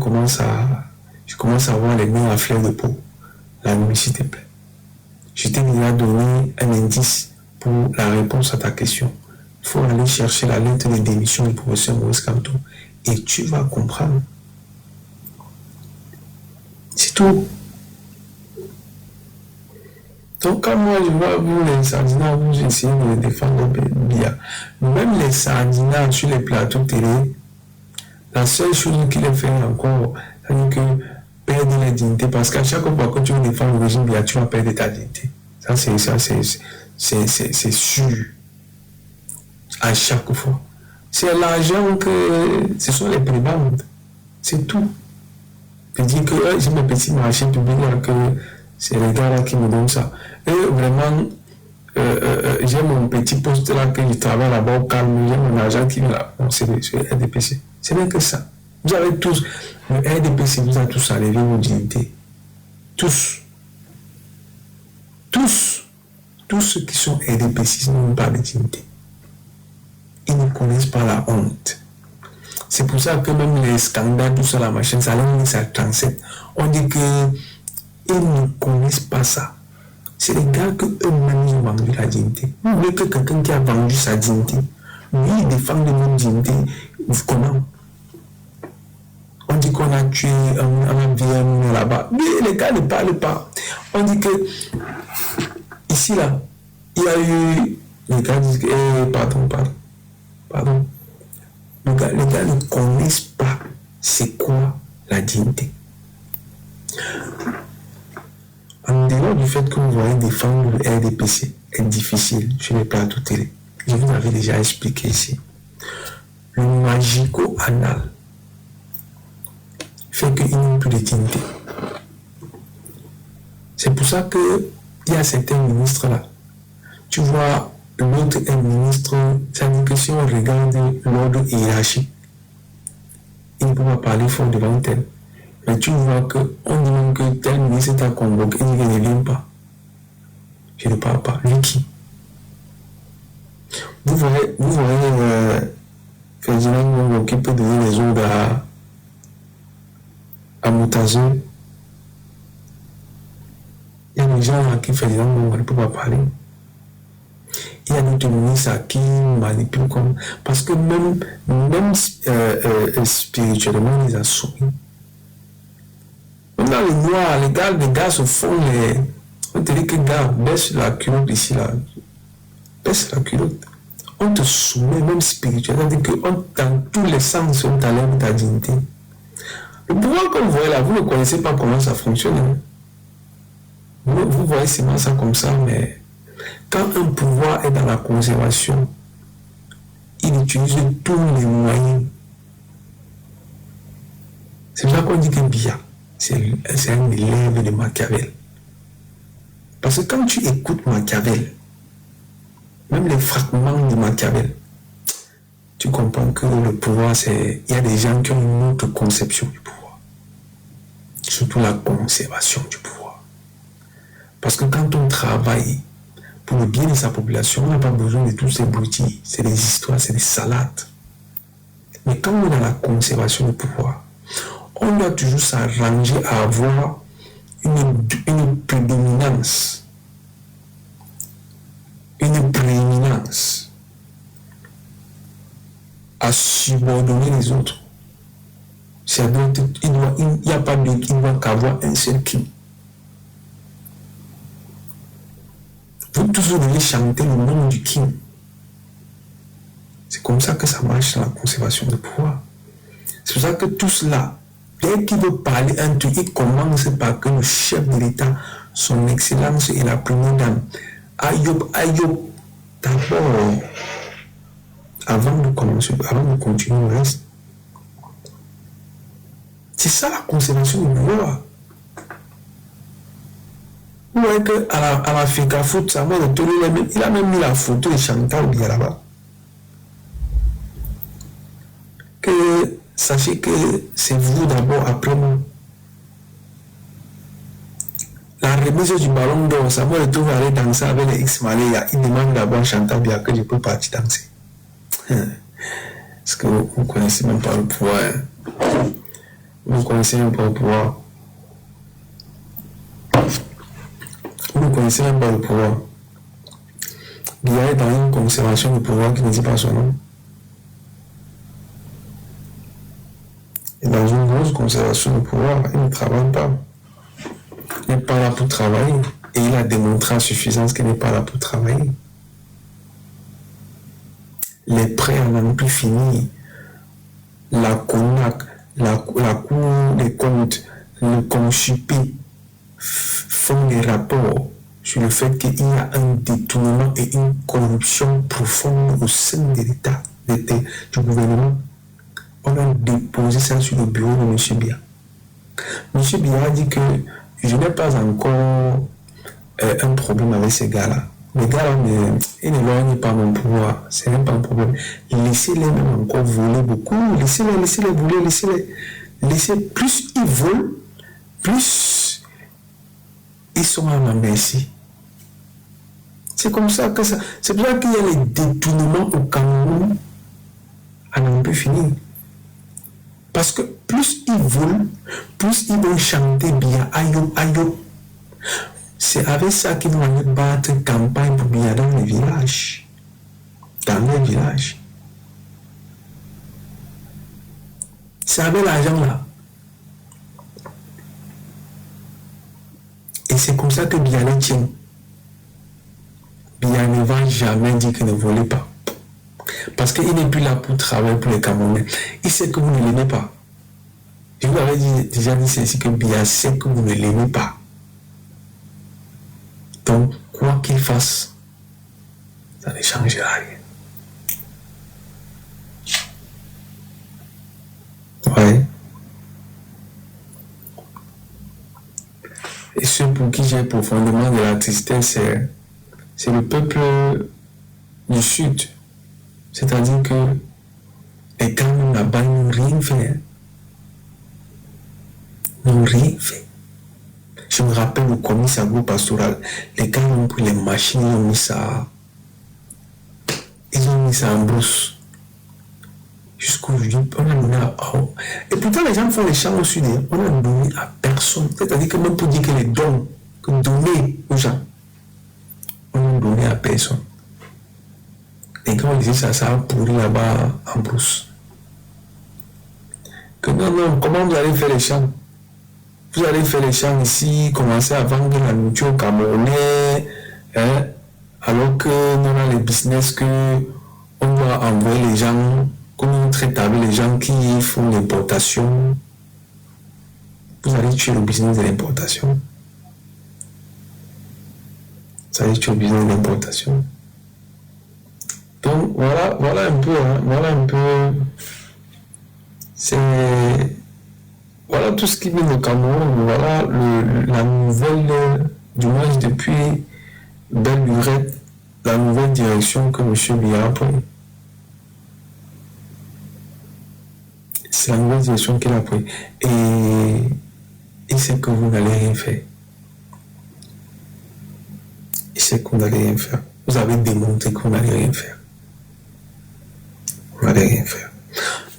je commence à avoir les miens à fleur de peau. La nuit, s'il te plaît. Je t'ai déjà donné un indice pour la réponse à ta question. Il faut aller chercher la lettre de démission du professeur Maurice Kamto et tu vas comprendre. C'est tout. Donc, quand moi je vois vous, les sardinats, vous essayez de défendre Biya, même les sardinats sur les plateaux télé, la seule chose qu'il a fait encore, c'est que perdre la dignité, parce qu'à chaque fois que tu veux défendre le régime Biya, tu vas perdre ta dignité. Ça, c'est sûr. à chaque fois. C'est l'argent que... Ce sont les prébendes. C'est tout. Je dis que j'ai mes petits marchés publics là, que c'est les gars là qui me donnent ça. Et vraiment, j'ai mon petit poste là que je travaille là-bas au calme, j'ai mon argent qui est là. Bon, c'est le RDPC. Ce n'est que ça. Vous avez tous, le RDPC vous a tous enlevé vos dignités. Tous. Tous. Tous ceux qui sont RDPC n'ont pas de dignité. Ils ne connaissent pas la honte. C'est pour ça que même les scandales, tout ça, la machine, ça à 37. On dit qu'ils ne connaissent pas ça. C'est les gars que eux-mêmes ont vendu la dignité. Vous voulez que quelqu'un qui a vendu sa dignité, lui, il défend de notre dignité. Comment? On dit qu'on a tué un VM là-bas. Mais les gars ne parlent pas. On dit que ici, là, il y a eu... Les gars disent que... Pardon. Les gars ne connaissent pas c'est quoi la dignité. En dehors du fait que vous voyez défendre le RDPC est difficile sur les plateaux télé, je vous l'avais déjà expliqué ici. Le magico-anal fait qu'ils n'ont plus de dignité. C'est pour ça qu'il y a certains ministres là. Tu vois, l'autre est ministre, ça dit que si on regarde l'ordre hiérarchique, il ne peut pas parler fort devant tel. Mais tu vois qu'on dit même que tel ministre t'a convoqué, il dit qu'il ne vient pas. Je ne parle pas. Lui qui? Vous voyez Ferdinand Ngongo qui peut donner les ordres à Moutazo. Il y a des gens à qui Ferdinand Ngongo ne peut pas parler. Il y a d'autres ministres à qui manipulent comme... Parce que même spirituellement, ils ont soumis. Même dans le noir, les gars se font les... On te dit que gars, baisse la culotte ici, là. Baisse la culotte. On te soumet, même spirituellement. C'est-à-dire que dans tous les sens, on t'enlève ta dignité. Le pouvoir que vous voyez là, vous ne connaissez pas comment ça fonctionne. Hein? Vous voyez seulement ça comme ça, mais... Quand un pouvoir est dans la conservation, il utilise tous les moyens. C'est pour ça qu'on dit que Biya, c'est un élève de Machiavel. Parce que quand tu écoutes Machiavel, même les fragments de Machiavel, tu comprends que le pouvoir, il y a des gens qui ont une autre conception du pouvoir. Surtout la conservation du pouvoir. Parce que quand on travaille pour le bien de sa population, on n'a pas besoin de tous ces broutilles. C'est des histoires, c'est des salades. Mais quand on est dans la conservation du pouvoir, on doit toujours s'arranger à avoir une prédominance, une prééminence, à subordonner les autres. Il n'y a pas de... Il ne doit qu'avoir un seul king. Vous tous vous devez chanter le nom du king. C'est comme ça que ça marche dans la conservation du pouvoir. C'est pour ça que tout cela, dès qu'il veut parler un truc, il commence par que le chef de l'État, son excellence et la première dame, Ayoub, d'abord, avant de continuer le reste. C'est ça la conservation du pouvoir. Vous voyez qu'à la FICA Foot, ça il a même mis la photo de Chantal Biya là-bas. Sachez que c'est vous d'abord, après moi. La remise du ballon d'or, ça va retrouver aller danser avec les X-Malais. Il demande d'abord à Chantal Biya que je peux partir danser. Parce que vous ne connaissez même pas le pouvoir. Hein? Vous ne connaissez même pas le pouvoir. Vous ne connaissez même pas le pouvoir. Biya est dans une conservation du pouvoir qui ne dit pas son nom. Et dans une grosse conservation du pouvoir, il ne travaille pas. Il n'est pas là pour travailler. Et il a démontré à suffisance qu'il n'est pas là pour travailler. Les prêts en ont plus fini. La CONAC, la Cour des comptes, le CONSUPI font des rapports sur le fait qu'il y a un détournement et une corruption profonde au sein de l'État, du gouvernement. On a déposé ça sur le bureau de M. Biya. M. Biya a dit que je n'ai pas encore un problème avec ces gars-là. Les gars-là, ils ne n'éloignent pas mon pouvoir. Ce n'est pas un problème. Laissez-les même encore voler beaucoup. Laissez-les voler, laissez. Plus ils volent, plus ils sont à ma merci. C'est comme ça que ça. C'est pour ça qu'il y a les détournements au Cameroun à n'en plus finir. Parce que plus ils volent, plus ils vont chanter bien ayo ayo. C'est avec ça qu'ils vont aller battre campagne pour bien dans les villages. Dans les villages. C'est avec l'argent là. Et c'est comme ça que Biya tient. Biya ne va jamais dire qu'il ne volait pas. Parce qu'il n'est plus là pour travailler pour les Camerounais. Il sait que vous ne l'aimez pas. Je vous avais déjà dit ceci, que Biya sait que vous ne l'aimez pas. Donc, quoi qu'il fasse, ça ne changera rien. Ouais. Et ceux pour qui j'ai profondément de la tristesse, c'est le peuple du Sud. C'est-à-dire que les Camerounais là-bas n'ont rien fait. N'ont rien fait. Je me rappelle au commissaire pastoral, les gars ont pris les machines, ils ont mis ça en brousse. Jusqu'aujourd'hui, on a donné à... Et pourtant, les gens font les champs au sud, on a donné à personne. C'est-à-dire que même pour dire que les dons, que donner aux gens, on a donné à personne. Et quand on disait ça a pourri là-bas en brousse. Que non, comment vous allez faire les champs? Vous allez faire les champs ici, commencer à vendre la nourriture au Camerounais, hein, alors que nous avons les business que on doit envoyer les gens, comme on traite avec les gens qui font l'importation. Vous allez tuer le business de l'importation. Vous allez tuer le business de l'importation. Donc voilà un peu, hein, voilà un peu. Voilà tout ce qui vient au Cameroun, voilà la nouvelle, du moins depuis belle lurette, la nouvelle direction que M. Biya a pris. C'est la nouvelle direction qu'il a pris. Et il sait que vous n'allez rien faire. Il sait que vous n'allez rien faire. Vous avez démontré que vous n'allez rien faire. Vous n'allez rien faire.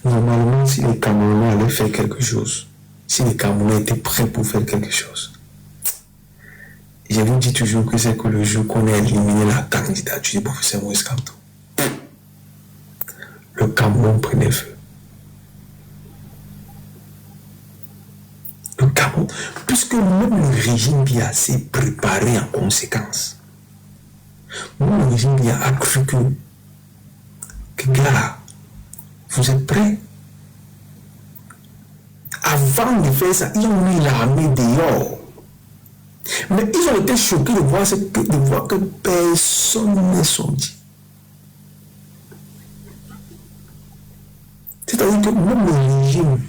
Normalement, si les Camerounais allaient faire quelque chose, si les Camerounais étaient prêts pour faire quelque chose, je vous dis toujours que c'est que le jour qu'on a éliminé la candidature du professeur Moïse Kamto, le Cameroun prenait feu. Le Cameroun, puisque même le régime Biya s'est préparé en conséquence. Même le régime Biya a cru que gars, vous êtes prêts? Avant de faire ça, ils ont mis l'armée dehors. Mais ils ont été choqués de voir que personne n'est sorti. C'est-à-dire que même le régime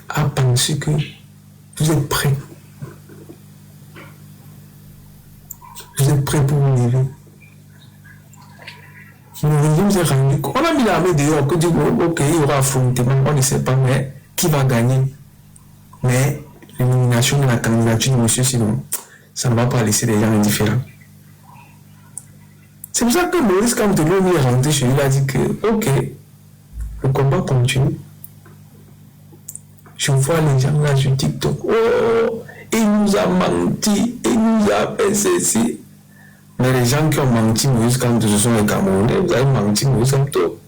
a pensé que vous êtes prêts. Vous êtes prêts pour vous lever. Le régime s'est rendu compte. On a mis l'armée dehors, que dit ok, il y aura affrontement, on ne sait pas, mais qui va gagner? Mais l'élimination de la candidature de M. Sinon, ça ne va pas laisser les gens indifférents. C'est pour ça que Moïse, quand l'homme est rentré chez lui, il a dit que, ok, le combat continue. Je vois les gens là sur TikTok, oh, il nous a menti, il nous a fait ceci. Mais les gens qui ont menti Moïse Kamto, ce sont les Camerounais. Vous avez menti Moïse Kamto.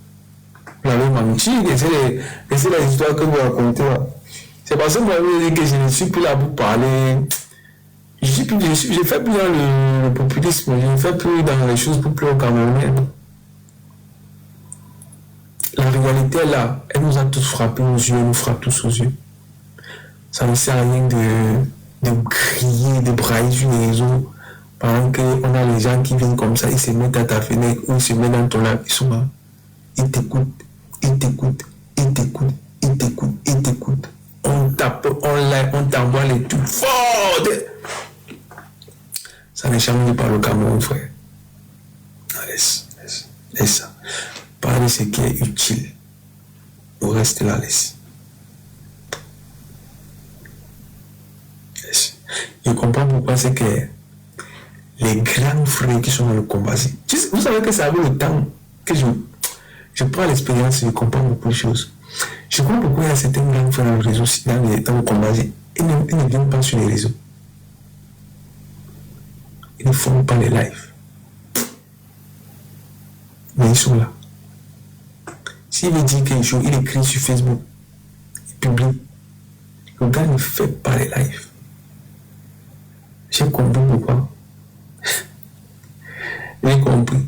Vous avez menti, laissez la histoire que vous racontez là. C'est parce que moi, je dis que je ne suis plus là pour parler. Je ne fais plus dans le populisme, je ne fais plus dans les choses pour plus au Camerounais. La réalité est là, elle nous a tous frappés aux yeux, elle nous frappe tous aux yeux. Ça ne sert à rien de crier, de brailler sur les réseaux Pendant qu'on a les gens qui viennent comme ça, ils se mettent à ta fenêtre ou ils se mettent dans ton lave, ils sont là. Ils t'écoutent, ils t'écoutent, ils t'écoutent, ils t'écoutent, ils t'écoutent. On tape, on t'envoie les trucs forts. Ça n'est jamais par le Cameroun, frère. Laisse ça. Parle de ce qui est utile. Le reste là, laisse. Je comprends pourquoi c'est que les grands frères qui sont dans le combat, vous savez que ça avait le temps que je prends l'expérience, je comprends beaucoup de choses. Je comprends pourquoi il y a certains grands frères dans le réseau, dans le combat, ils ne viennent pas sur les réseaux. Ils ne font pas les lives. Mais ils sont là. S'il veut dire quelque chose, il écrit sur Facebook, il publie. Le gars ne fait pas les lives. J'ai compris pourquoi. J'ai compris.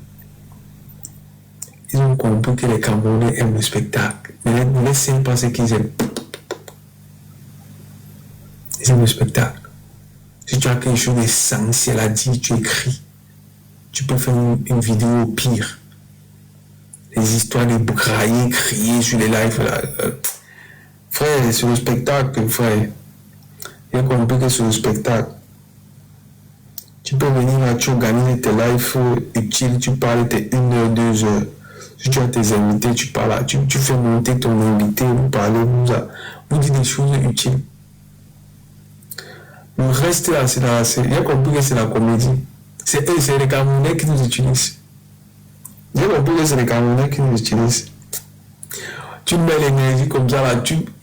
Ils ont compris que les Camerounais aiment le spectacle. Mais ne laissez pas ce qu'ils aiment. Ils aiment le spectacle. Si tu as quelque chose d'essentiel à dire, tu écris. Tu peux faire une vidéo au pire. Les histoires de brailler, crier sur les lives. Là. Frère, c'est le spectacle, frère. J'ai compris que c'est le spectacle. Tu peux venir là, tu organises tes lives utiles, tu parles tes 1 heure, 2 heures. Si tu as tes invités, tu parles là, tu fais monter ton invité, vous parlez, vous dites des choses utiles. Le reste là, j'ai compris que c'est la comédie. C'est les Camerounais qui nous utilisent. J'ai compris que c'est les Camerounais qui nous utilisent. Tu mets l'énergie comme ça là,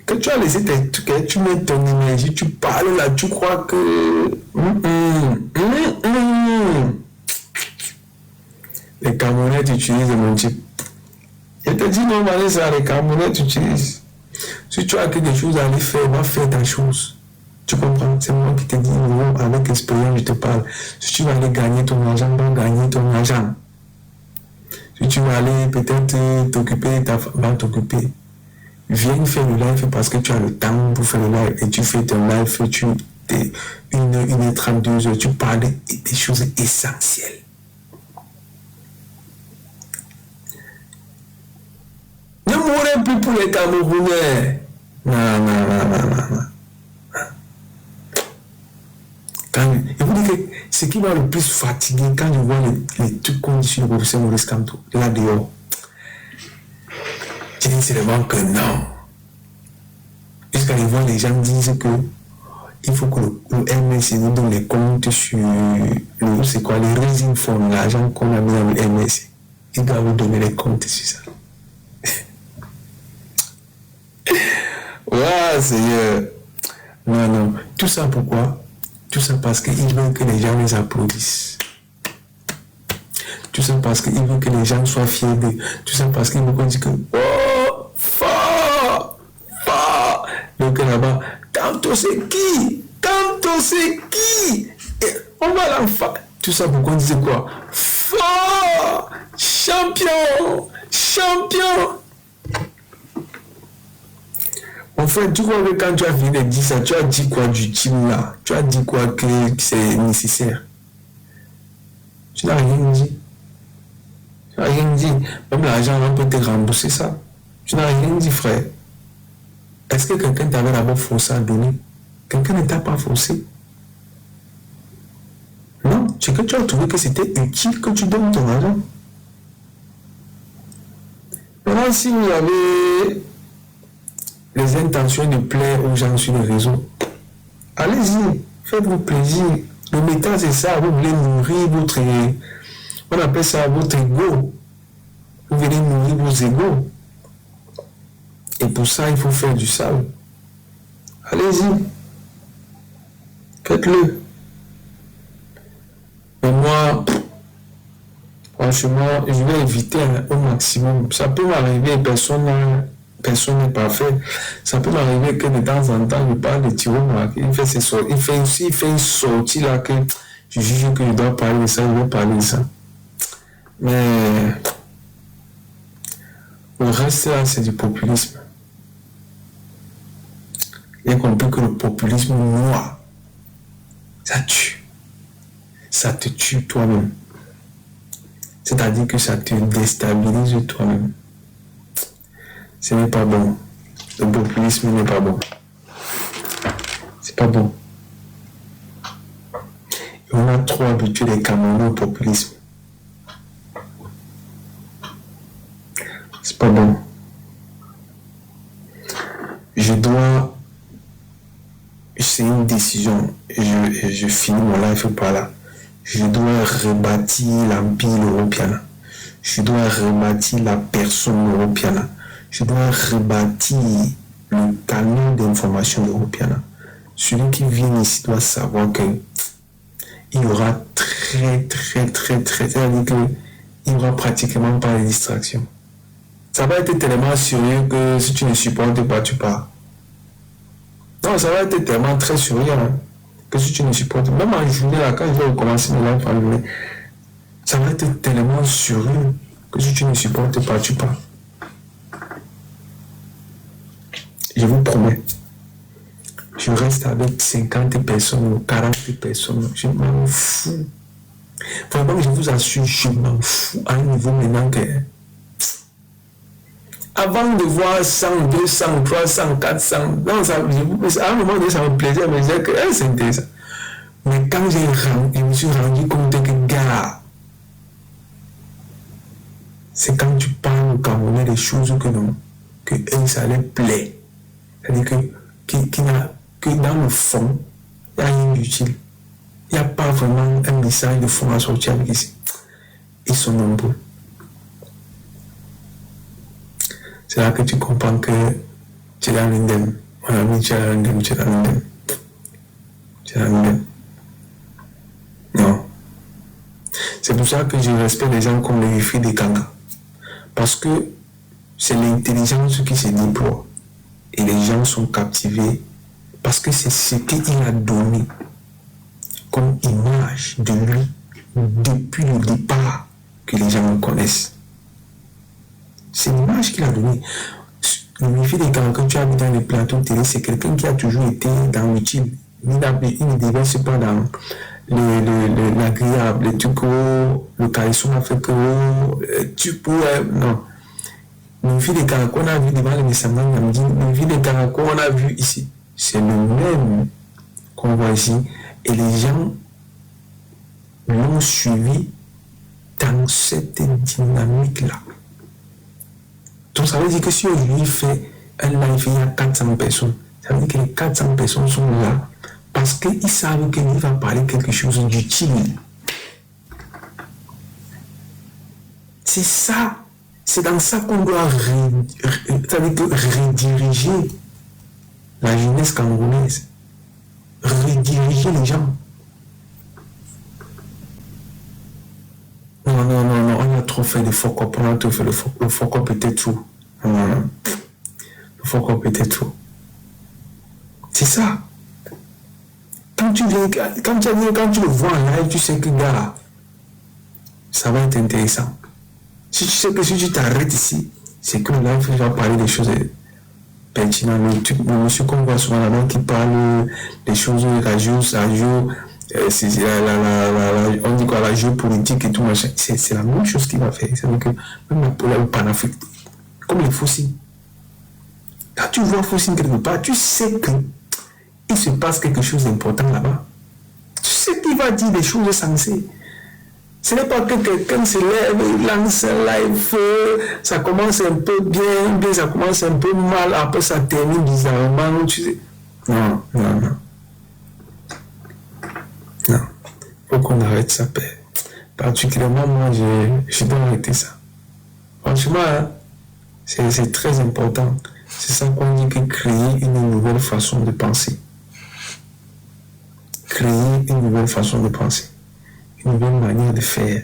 quand tu as laissé tes trucs, tu mets ton énergie, tu parles là, tu crois que. Les Camerounais t'utilisent, mon type. Je te dis non, ça, les Camerounais t'utilisent. Si tu as quelque chose à aller faire, va faire ta chose. Tu comprends? C'est moi qui te dis, non, avec expérience, je te parle. Si tu vas aller gagner ton argent, va gagner ton argent. Si tu vas aller peut-être t'occuper, va t'occuper. Viens faire le live parce que tu as le temps pour faire le live et tu fais ton live, tu es 1h30, 2 heures, tu parles des choses essentielles. Ne mourrez plus pour les Camerounais. Non. Je vous dis que ce qui m'a le plus fatigué quand je vois les trucs qu'on dit sur le professeur Maurice Kamto, là dehors, je dis seulement que non. Jusqu'à les voir, les gens disent que il faut que le MSC nous donne les comptes sur c'est quoi, les raising funds, l'argent qu'on a mis dans le MSC. Il doit vous donner les comptes sur ça. Ouais, Seigneur. Non. Tout ça pourquoi? Tout ça parce qu'ils veulent que les gens les applaudissent. Tout ça parce qu'ils veulent que les gens soient fiers d'eux. Tout ça parce qu'ils veulent qu'on dise que oh, fort. Donc là-bas, Kamto c'est qui? Et on va l'enfant. Tout ça pour qu'on dise quoi? Fort! Champion! En fait, tu vois que quand tu as fini de dire ça, tu as dit quoi du team là? Tu as dit quoi que c'est nécessaire? Tu n'as rien dit. Même l'argent, on peut te rembourser ça. Tu n'as rien dit, frère. Est-ce que quelqu'un t'avait d'abord forcé à donner? Quelqu'un ne t'a pas forcé. Non, c'est que tu as trouvé que c'était utile que tu donnes ton argent. Maintenant, si vous avez les intentions de plaire aux gens sur les réseaux, allez-y, faites-vous plaisir. Le métal, c'est ça, vous voulez nourrir votre, on appelle ça votre ego. Vous voulez nourrir vos égos. Et pour ça, il faut faire du sale. Allez-y. Faites-le. Mais moi, franchement, je vais éviter au maximum. Ça peut m'arriver, personne n'est parfait. Ça peut m'arriver que de temps en temps, je parle de Thierry Marquet. Il fait une sortie là que je juge que je dois parler de ça, je vais parler de ça. Mais le reste là, c'est du populisme. J'ai compris que le populisme noir, ça tue. ça te tue toi-même. C'est-à-dire que ça te déstabilise toi-même. Ce n'est pas bon. Le populisme n'est pas bon. C'est pas bon. Et on a trop habitué les Camerounais au populisme. C'est pas bon. C'est une décision. Je finis mon live par là. Je dois rebâtir l'empire européen. Je dois rebâtir la personne européenne. Je dois rebâtir le canal d'information européenne. Celui qui vient ici doit savoir que il y aura c'est-à-dire qu'il n'y aura pratiquement pas de distraction. Ça va être tellement sérieux que si tu ne supportes pas, tu pars. Non, ça va être tellement très sérieux que si tu ne supportes pas, même en journée, là, quand je vais recommencer mes lives en journée, ça va être tellement sérieux que si tu ne supportes pas, tu pars. Je vous promets. Je reste avec 50 personnes ou 40 personnes. Je m'en fous. Vraiment, je vous assure, je m'en fous à un niveau maintenant que... Avant de voir 100, 200, 300, 400, non, ça, à un moment donné, ça me plaisait, mais je disais que c'est intéressant. Mais quand je me suis rendu compte que, gars, c'est quand tu parles au Camerounais des choses que eux, ça les plaît. C'est-à-dire que dans le fond, il n'y a rien d'utile. Il n'y a pas vraiment un message de fond à sortir avec ici. Ils sont nombreux. C'est là que tu comprends que tu es dans l'indemne. Mon ami, tu es dans l'indemne, tu es dans l'indemne. Tu es dans l'indemne. Non. C'est pour ça que je respecte les gens comme les filles des Kanga. Parce que c'est l'intelligence qui se déploie. Et les gens sont captivés parce que c'est ce qu'il a donné comme image de lui depuis le départ que les gens le connaissent. C'est l'image qu'il a donnée. Le Mifi des Kanga, quand tu as vu dans les plateaux de télé, c'est quelqu'un qui a toujours été dans l'utile. Il ne déverse pas dans l'agréable, le truc, le charisme africain, tu pourrais, non. Le Mifi des Kanga qu'on a vu devant les Messangans, le Mifi des Kanga qu'on a vu ici, c'est le même qu'on voit ici. Et les gens l'ont suivi dans cette dynamique-là. Donc ça veut dire que si aujourd'hui il fait un live, il y a 400 personnes, ça veut dire que les 400 personnes sont là parce qu'ils savent qu'il va parler quelque chose d'utile. C'est ça, c'est dans ça qu'on doit rediriger la jeunesse camerounaise, rediriger les gens. Non, on a trop fait de fuck-up, on a trop fait le fuck-up était trop. Non. Le fuck-up était trop. C'est ça. Quand tu le vois en live, tu sais que, gars, ça va être intéressant. Si tu sais que si tu t'arrêtes ici, c'est que le live va parler des choses pertinentes. Le monsieur qu'on voit souvent là-bas qui parle des choses radieuses, on dit quoi, la géopolitique et tout machin, c'est la même chose qu'il va faire. C'est-à-dire que même le panafrique, comme les fossiles. Quand tu vois fossile quelque part, tu sais qu'il se passe quelque chose d'important là-bas. Tu sais qu'il va dire des choses sensées. Ce n'est pas que quelqu'un se lève, il lance un live, ça commence un peu bien, ça commence un peu mal, après ça termine bizarrement, tu sais. Non. Faut qu'on arrête ça, père. Particulièrement, moi, je dois arrêter ça. Franchement, c'est très important. C'est ça qu'on dit que créer une nouvelle façon de penser. Créer une nouvelle façon de penser. Une nouvelle manière de faire.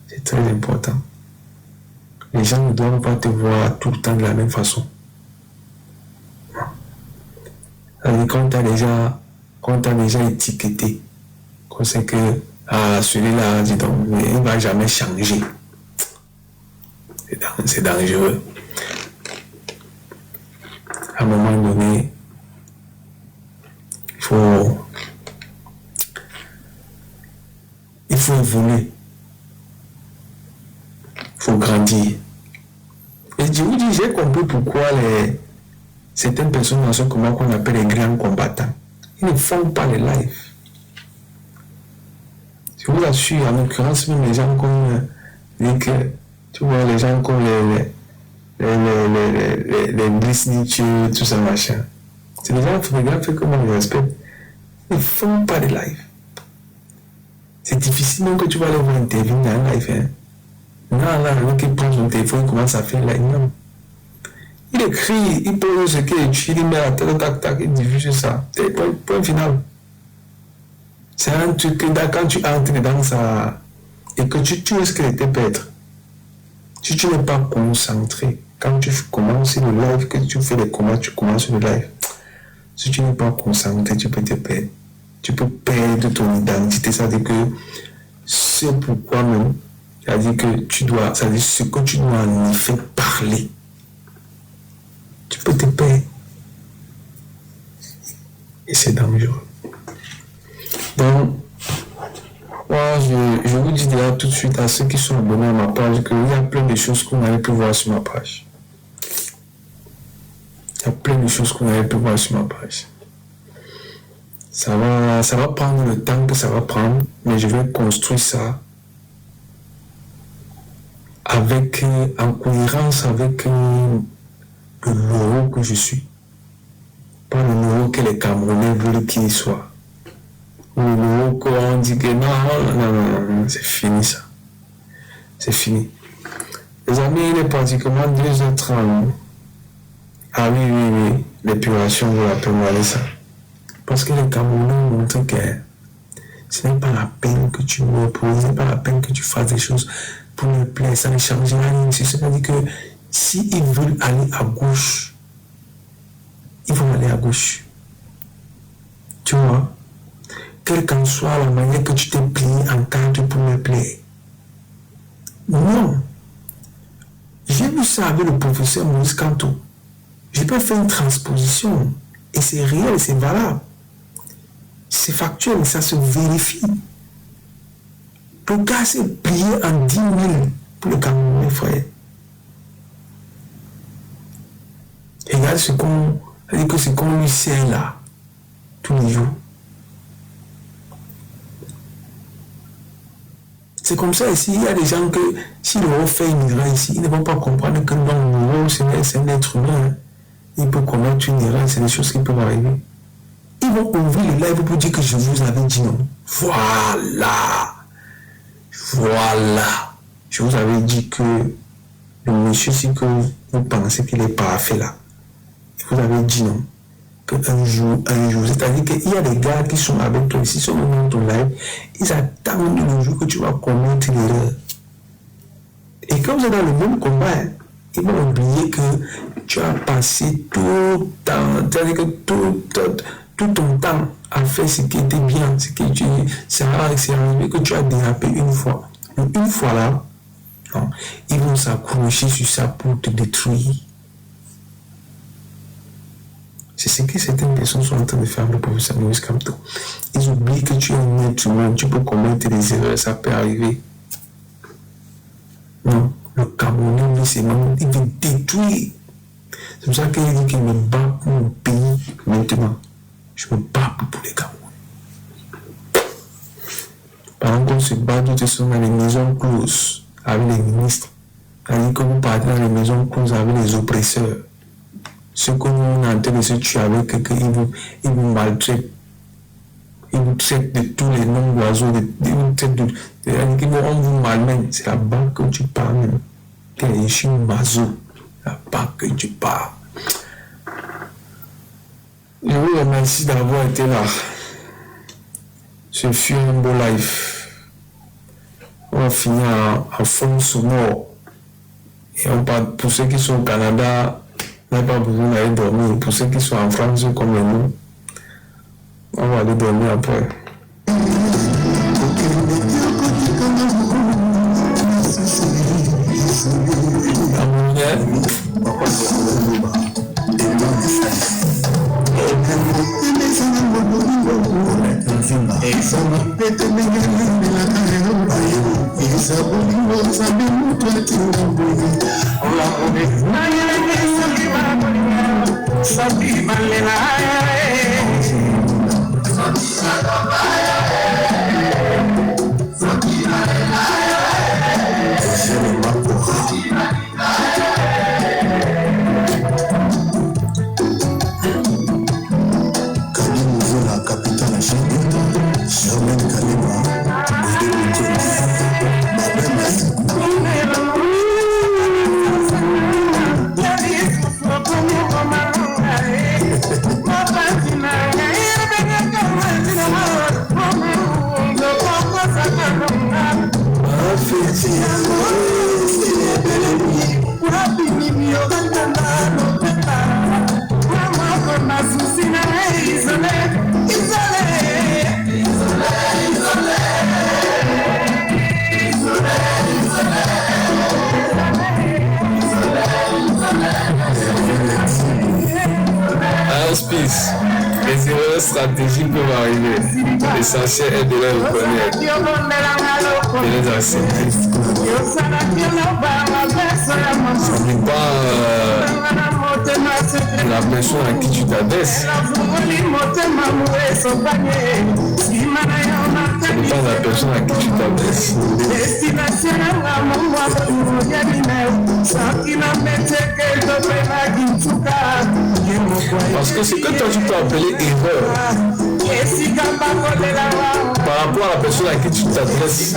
C'est très important. Les gens ne doivent pas te voir tout le temps de la même façon. Quand tu as déjà étiqueté, qu'on sait que celui-là, dis donc, il ne va jamais changer. C'est dangereux. À un moment donné, il faut évoluer. Il faut grandir. Et je vous dis, j'ai compris pourquoi certaines personnes dans ce combat qu'on appelle les grands combattants, ils ne font pas les lives. Je vous assure, en l'occurrence, même les gens comme tu vois, les gens comme les Disney, tout ça, machin. C'est des gens photographes que moi je respecte. Ils ne font pas de live. C'est difficilement que tu vas aller voir une interview dans un live. Hein. Non, là, le mec qui prend son téléphone, il commence à faire live. Non. Il écrit, il pose ce qu'il écrit, il met la tête, tac, tac, il diffuse ça. C'est point final. C'est un truc que quand tu entres dans ça et que tu risques de te perdre. Si tu n'es pas concentré, quand tu commences le live, que tu fais les combats, tu commences le live. Si tu n'es pas concentré, tu peux te perdre. Tu peux perdre ton identité. C'est-à-dire que c'est pourquoi même, c'est-à-dire que tu dois, c'est-à-dire ce que tu dois en effet parler. Tu peux te perdre. Et c'est dangereux. Donc, moi, je vous dis déjà tout de suite à ceux qui sont abonnés à ma page qu'il y a plein de choses qu'on avait pu voir sur ma page. Il y a plein de choses qu'on avait pu voir sur ma page. Ça va prendre le temps que ça va prendre, mais je vais construire ça en cohérence avec le Loro que je suis. Pas le Loro que les Camerounais veulent qu'il soit. Le Loro qu'on dit que non, c'est fini ça. C'est fini. Les amis, il est pratiquement 2h30. Ah oui, l'épuration, je l'appelle moi ça. Parce que les Camerounais montrent que ce n'est pas la peine que tu me reposes, ce n'est pas la peine que tu fasses des choses pour me plaire, ça ne change rien. C'est-à-dire que s'ils veulent aller à gauche, ils vont aller à gauche. Tu vois? Quelle qu'en soit la manière que tu t'es plié en cadre pour me plaire. Non. J'ai vu ça avec le professeur Maurice Kanto. J'ai pas fait une transposition. Et c'est réel, c'est valable. C'est factuel, ça se vérifie. Le gars s'est plié en 10 000 pour le Cameroun, frère. Et regarde ce qu'on lui sert là, tous les jours. C'est comme ça ici, il y a des gens que si l'euro fait une erreur ici, ils ne vont pas comprendre que l'euro c'est un être humain. Il peut commettre une erreur, c'est des choses qui peuvent arriver. Ils vont ouvrir le live pour dire que je vous avais dit non. Voilà. Je vous avais dit que le monsieur, si que vous pensez qu'il est parfait là, vous avez dit non. Un jour, c'est-à-dire qu'il y a des gars qui sont avec toi ici, sont dans ton live, ils attendent le jour que tu vas commettre l'erreur. Et quand vous êtes dans le même combat, ils vont oublier que tu as passé tout ton temps à faire ce qui était bien, ce que c'est arrivé que tu as dérapé une fois. Donc, une fois là, non, ils vont s'accrocher sur ça pour te détruire. C'est ce que certaines personnes sont en train de faire le professeur Maurice Kamto. Ils oublient que tu es un être humain, tu peux commettre des erreurs, ça peut arriver. Non, le Camerounais, lui, c'est même, il veut détruire. C'est pour ça qu'il dit qu'il me bat pour mon pays maintenant. Je me bats pour les Camerounais. Pendant qu'on se bat, tout sont dans les maisons closes avec les ministres. C'est-à-dire que vous partez dans les maisons closes avec les oppresseurs. Ceux que nous on est en train de se tuer avec quelqu'un, ils vous maltraitent. Ils vous traitent de tous les noms d'oiseaux, ils vous traitent on vous malmène. C'est là-bas que tu parles même. Tu es chez Mazo. Là-bas que tu parles. Je vous remercie d'avoir été là. Ce fut un beau live. On va finir en fond sonore. Et on parle pour ceux qui sont au Canada. On n'a pas besoin d'aller dormir. Pour ceux qui sont en France comme nous, on va aller dormir après. Spice, les erreurs stratégiques peuvent arriver. L'essentiel est de les reconnaître, de les accepter. N'oublie pas la personne à qui tu t'adresses. Ce n'est pas la personne à qui tu t'adresses. Parce que ce que toi tu peux appeler erreur par rapport à la personne à qui tu t'adresses,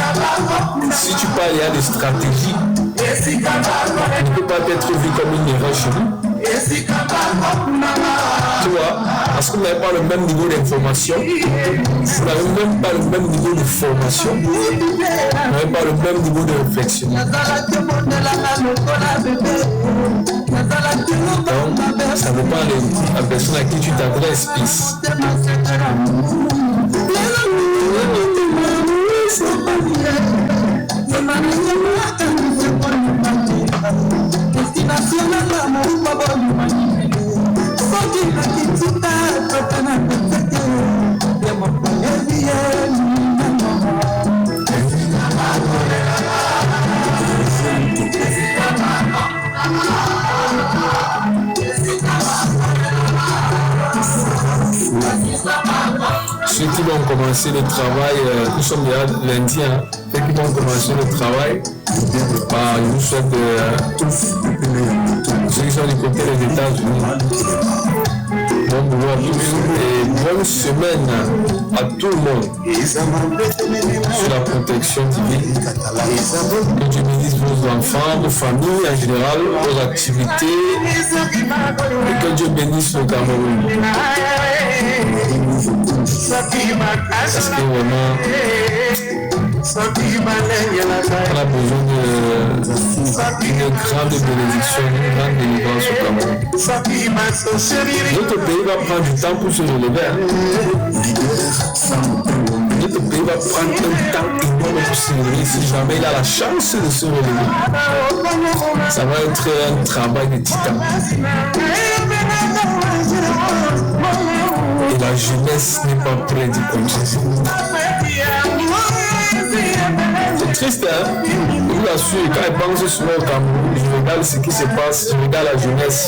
si tu parles, il y a des stratégies, elle ne peut pas être vue comme une erreur chez nous. Tu vois, parce qu'on n'avait pas le même niveau d'information, on n'avait même pas le même niveau de formation, on n'avait pas le même niveau de réflexion. Donc, ça dépend de la personne à qui tu t'adresses, Peace. Ceux qui vont commencer le travail, nous sommes déjà lundi, hein, ceux qui vont commencer le travail, je vous souhaite ceux qui sont du côté des États-Unis, bon boulot à tous et bonne semaine à tout le monde sur la protection divine. Que Dieu bénisse vos enfants, vos familles en général, vos activités et que Dieu bénisse le Cameroun. Parce que vraiment, on a besoin d'une grande bénédiction, une grande délivrance au Cameroun. Notre pays va prendre du temps pour se relever. Notre pays va prendre un temps énorme pour se relever si jamais il a la chance de se relever. Ça va être un travail de titan. Et la jeunesse n'est pas prête d'y continuer. C'est triste, hein? Je vous assure, quand je pense souvent au Cameroun, je regarde ce qui se passe, je regarde la jeunesse.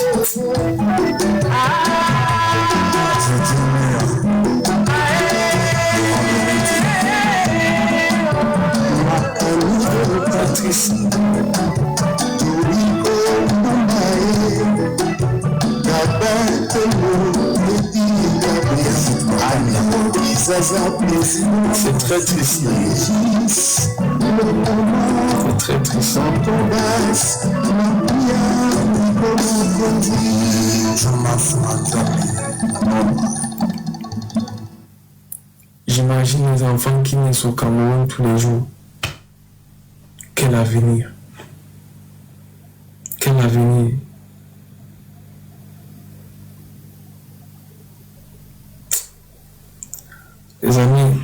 C'est triste. C'est très triste. C'est très triste. J'imagine les enfants qui naissent au Cameroun tous les jours. Quel avenir? Quel avenir? Les amis,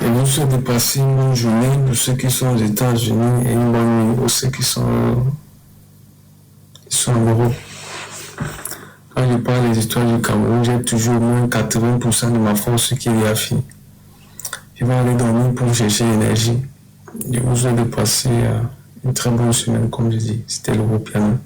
et vous souhaite de passer une bonne journée pour ceux qui sont aux États-Unis et une bonne nuit pour ceux qui sont en Europe. Quand je parle des histoires du Cameroun, j'ai toujours au moins 80% de ma force qui est affine. Je vais aller dormir pour chercher l'énergie. Je vous souhaite de passer une très bonne semaine, comme je dis. C'était l'Europiano.